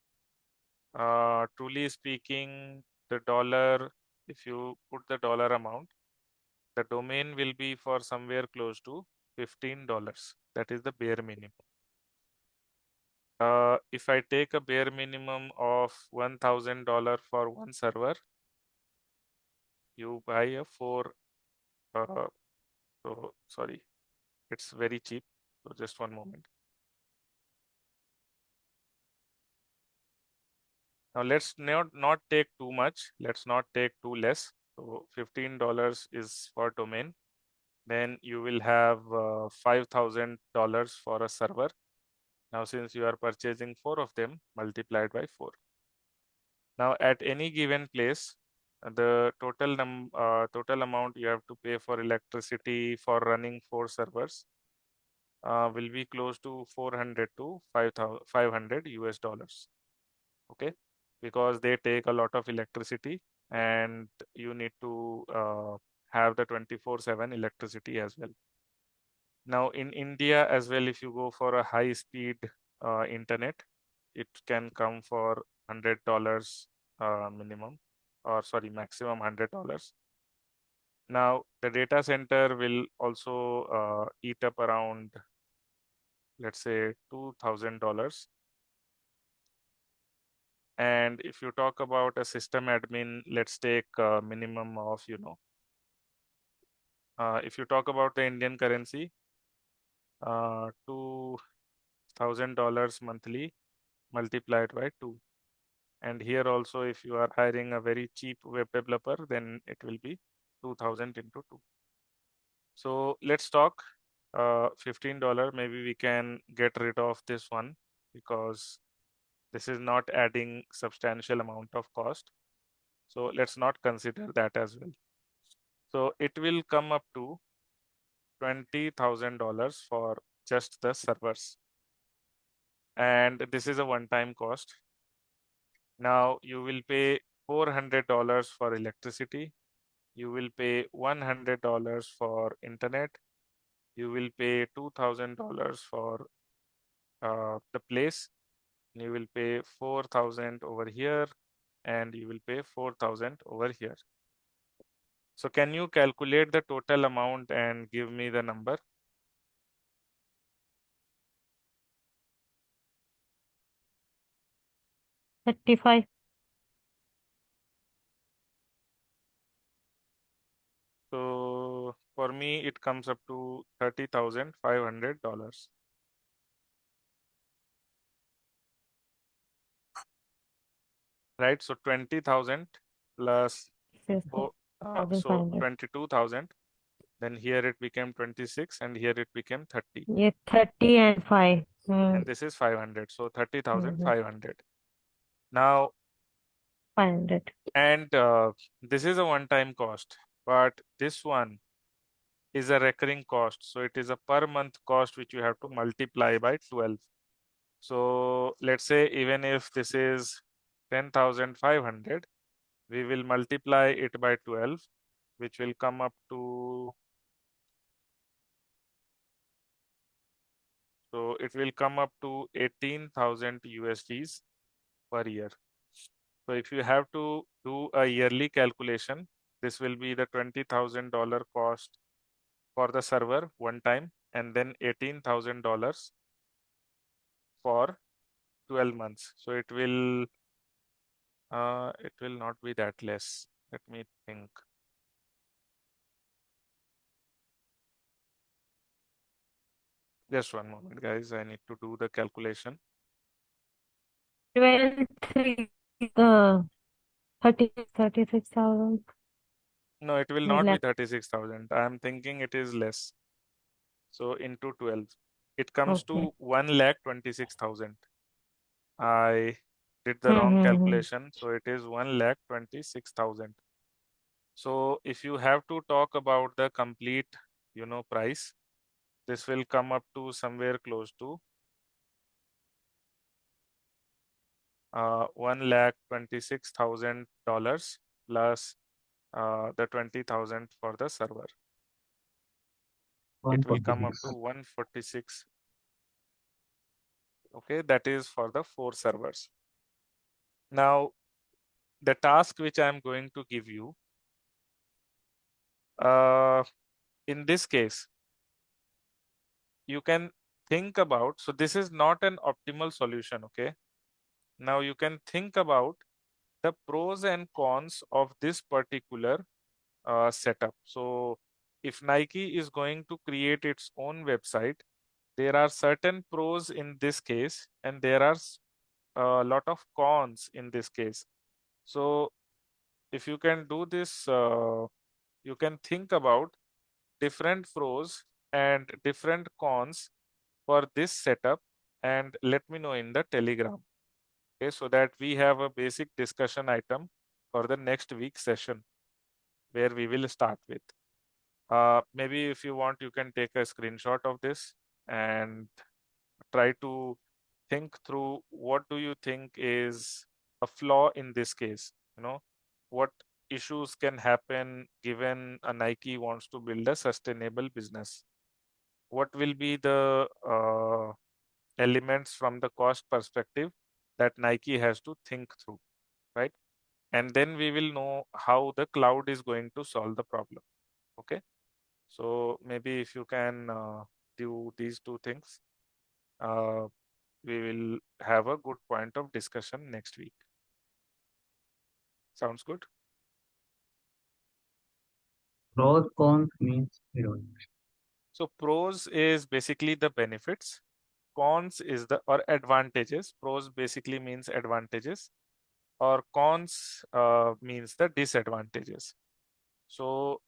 truly speaking, the dollar, if you put the dollar amount, the domain will be for somewhere close to $15. That is the bare minimum. If I take a bare minimum of $1,000 for one server, you buy a uh, so sorry, it's very cheap. So just one moment. Now let's not take too much. Let's not take too less. So $15 is for domain. Then you will have $5,000 for a server. Now, since you are purchasing 4 of them, multiplied by 4. Now, at any given place, the total amount you have to pay for electricity for running 4 servers will be close to 400 to 500 US dollars. Okay, because they take a lot of electricity and you need to have the 24/7 electricity as well. Now, in India as well, if you go for a high speed internet, it can come for $100 minimum, or sorry, maximum $100. Now, the data center will also eat up around, let's say, $2,000. And if you talk about a system admin, let's take a minimum of, if you talk about the Indian currency, $2,000 monthly multiplied by 2. And here also, if you are hiring a very cheap web developer, then it will be 2000 into 2. So let's talk $15. Maybe we can get rid of this one because this is not adding substantial amount of cost. So let's not consider that as well. So it will come up to $20,000 for just the servers. And this is a one-time cost. Now you will pay $400 for electricity. You will pay $100 for internet. You will pay $2,000 for the place. You will pay 4,000 over here, and you will pay 4,000 over here. So can you calculate the total amount and give me the number? $35. So for me, it comes up to $30,500. Right? So 20,000 plus Yes, so 1,500. 22,000. Then here it became 26, and here it became 30. Yeah, 30 and 5. And this is 500. So 30,500. Now, 500. and this is a one-time cost, but this one is a recurring cost. So it is a per month cost which you have to multiply by 12. So let's say even if this is 10,500, we will multiply it by 12, which will come up to, so it will come up to 18,000 USDs per year. So if you have to do a yearly calculation, this will be the $20,000 cost for the server one time, and then $18,000 for 12 months. So it will not be that less. Let me think. Just one moment, guys. I need to do the calculation. 12, 3, 36,000. No, it will not be 36,000. I am thinking it is less. So into 12, it comes Okay. to 1,26,000. I did the wrong calculation. So it is 1,26,000. So if you have to talk about the complete, price, this will come up to somewhere close to $1,26,000 plus the 20,000 for the server. It will come up to 146. Okay, that is for the 4 servers. Now, the task which I am going to give you, in this case, you can think about, so this is not an optimal solution, okay? Now you can think about the pros and cons of this particular setup. So if Nike is going to create its own website, there are certain pros in this case, and there are a lot of cons in this case. So if you can do this, you can think about different pros and different cons for this setup, and let me know in the Telegram. Okay, so that we have a basic discussion item for the next week session where we will start with. Maybe if you want, you can take a screenshot of this and try to think through what do you think is a flaw in this case. What issues can happen given a Nike wants to build a sustainable business? What will be the elements from the cost perspective that Nike has to think through, right? And then we will know how the cloud is going to solve the problem. Okay. So maybe if you can do these two things, uh, we will have a good point of discussion next week. Sounds good? Pros, cons means we don't know. So pros is basically the benefits. Cons is the or advantages. Pros basically means advantages, or cons means the disadvantages. So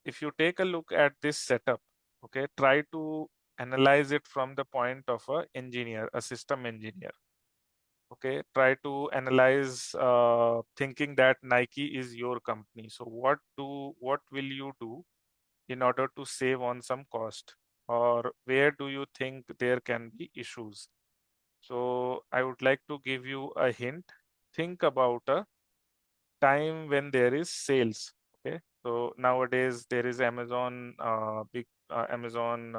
if you take a look at this setup, okay, try to analyze it from the point of a engineer, a system engineer. Okay, try to analyze thinking that Nike is your company. So what will you do in order to save on some cost, or where do you think there can be issues? So I would like to give you a hint. Think about a time when there is sales. Okay, so nowadays there is Amazon, big Amazon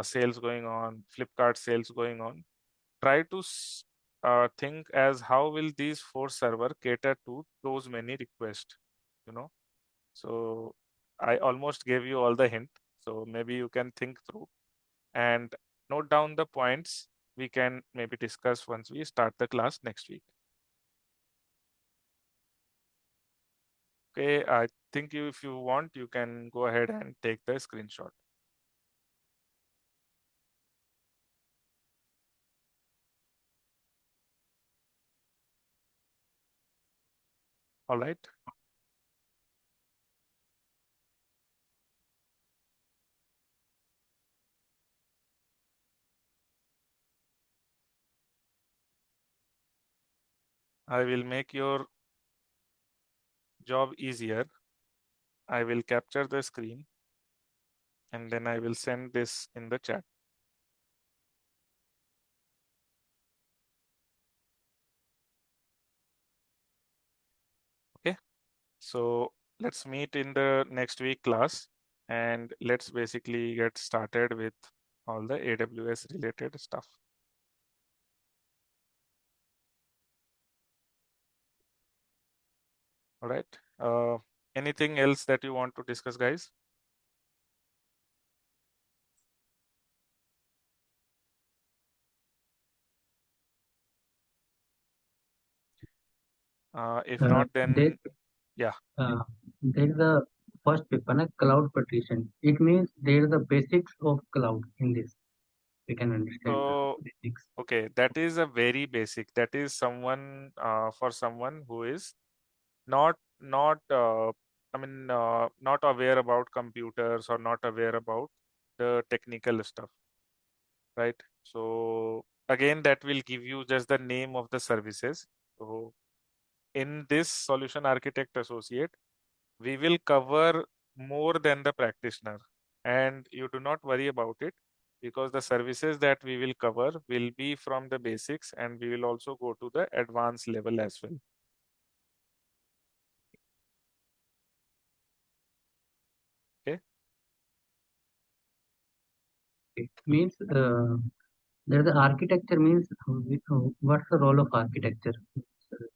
sales going on, Flipkart sales going on. Try to think as how will these four server cater to those many requests. You know, so I almost gave you all the hint. So maybe you can think through and note down the points. We can maybe discuss once we start the class next week. Okay, I think if you want, you can go ahead and take the screenshot. All right. I will make your job easier. I will capture the screen and then I will send this in the chat. Okay. So let's meet in the next week class and let's basically get started with all the AWS related stuff. All right. Anything else that you want to discuss, guys? If not, There, then yeah. there is a first paper, na, cloud partition. It means there is the basics of cloud in this. We can understand the So, basics. okay, that is a very basic. That is someone for someone who is not not aware about computers or not aware about the technical stuff, right? So again, that will give you just the name of the services. So in this solution architect associate, we will cover more than the practitioner, and you do not worry about it because the services that we will cover will be from the basics and we will also go to the advanced level as well. Okay. It means there the architecture means what's the role of architecture?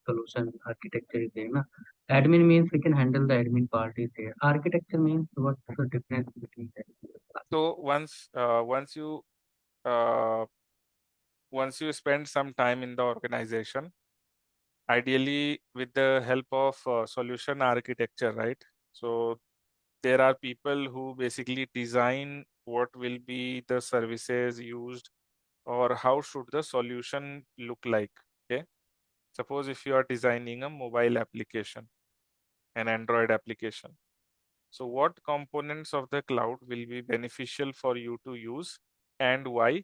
Solution architecture is there. Na? Admin means we can handle the admin part is there. Architecture means what's the difference between that? So uh, once you spend some time in the organization, ideally with the help of solution architecture, right? So there are people who basically design what will be the services used or how should the solution look like. Okay, suppose if you are designing a mobile application, an Android application, so what components of the cloud will be beneficial for you to use and why?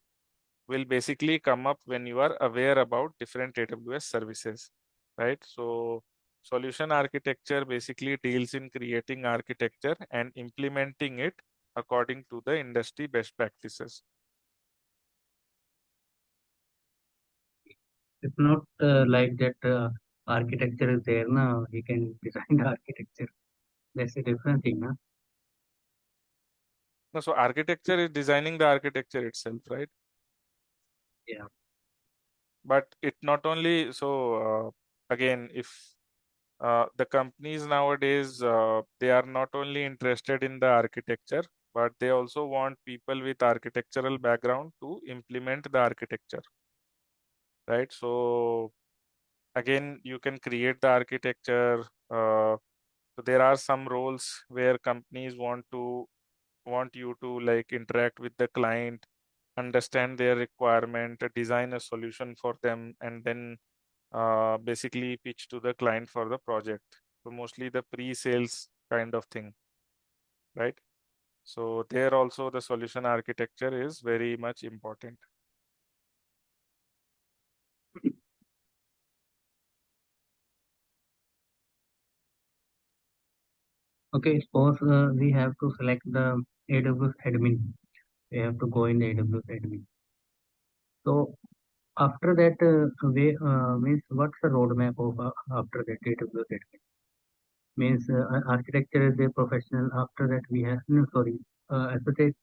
will basically come up when you are aware about different AWS services, right? So solution architecture basically deals in creating architecture and implementing it according to the industry best practices. It's not like that architecture is there now. He can design the architecture. That's a different thing, na? No, so architecture is designing the architecture itself, right? Yeah. But it not only so again, if the companies nowadays they are not only interested in the architecture, but they also want people with architectural background to implement the architecture, right? So again, you can create the architecture. So there are some roles where companies want you to like interact with the client, understand their requirement, design a solution for them, and then basically pitch to the client for the project. So mostly the pre-sales kind of thing, right? So there also the solution architecture is very much important. Okay, suppose we have to select the AWS admin. We have to go in the AWS admin. So after that, we means what's the roadmap of after that AWS admin? Means architecture is a professional. After that, we have no sorry, associate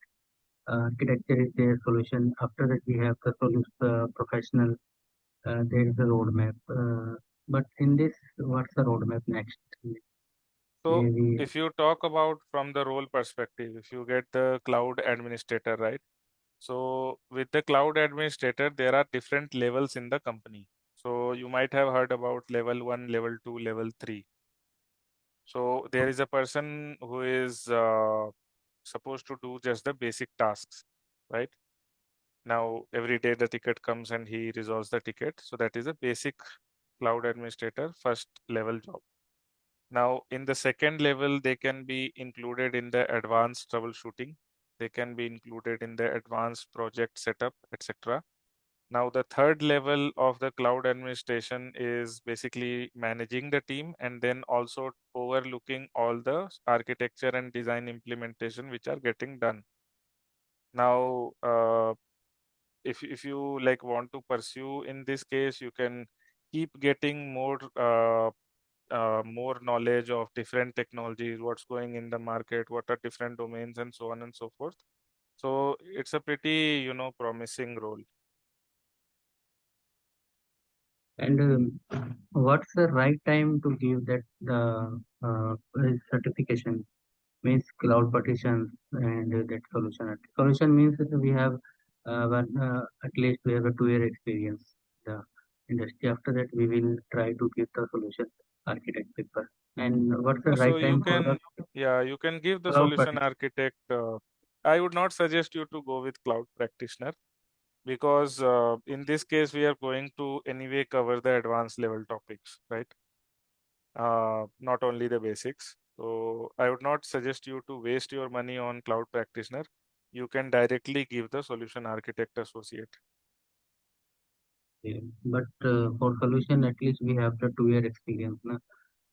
architecture is their solution. After that, we have the solution professional. There is a roadmap. But in this, what's the roadmap next? So Maybe if you talk about from the role perspective, if you get the cloud administrator, right? So with the cloud administrator, there are different levels in the company. So you might have heard about level 1, level 2, level 3. So there is a person who is supposed to do just the basic tasks, right? Now every day the ticket comes and he resolves the ticket. So that is a basic cloud administrator first level job. Now in the second level, they can be included in the advanced troubleshooting. They can be included in the advanced project setup, etc. Now, the third level of the cloud administration is basically managing the team and then also overlooking all the architecture and design implementation which are getting done. Now, if you like want to pursue in this case, you can keep getting more knowledge of different technologies, what's going in the market, what are different domains, and so on and so forth. So it's a pretty promising role. and what's the right time to give that the certification? Means cloud partitions and that solution. Solution means that we have at least we have a 2 year experience the industry. After that, we will try to give the solution architect paper. And what's the So right you time for the can, yeah, you can give the cloud solution partition? architect. I would not suggest you to go with cloud practitioner because in this case we are going to anyway cover the advanced level topics, right? Not only the basics. So I would not suggest you to waste your money on cloud practitioner. You can directly give the solution architect associate. Yeah. But for solution, at least we have the 2 year experience. Na?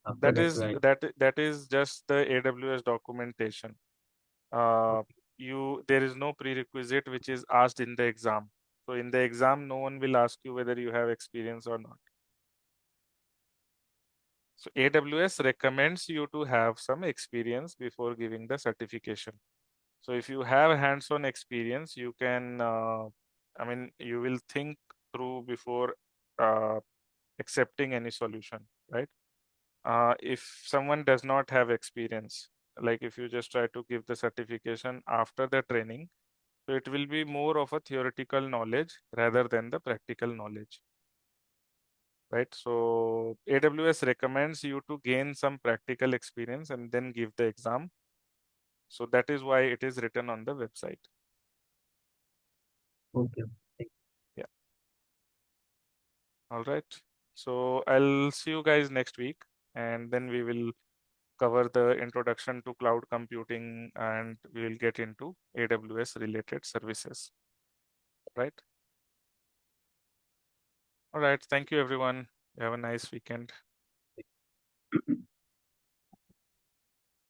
After That that, is right? that is just the AWS documentation. uh, Okay. there is no prerequisite which is asked in the exam. So in the exam, no one will ask you whether you have experience or not. So AWS recommends you to have some experience before giving the certification. So if you have hands-on experience, you can, I mean, you will think through before uh, accepting any solution, right? If someone does not have experience, like if you just try to give the certification after the training, so it will be more of a theoretical knowledge rather than the practical knowledge, right? So AWS recommends you to gain some practical experience and then give the exam. So that is why it is written on the website. Okay. Yeah. All right. So I'll see you guys next week, and then we will cover the introduction to cloud computing and we will get into AWS related services, right? All right. Thank you, everyone. Have a nice weekend.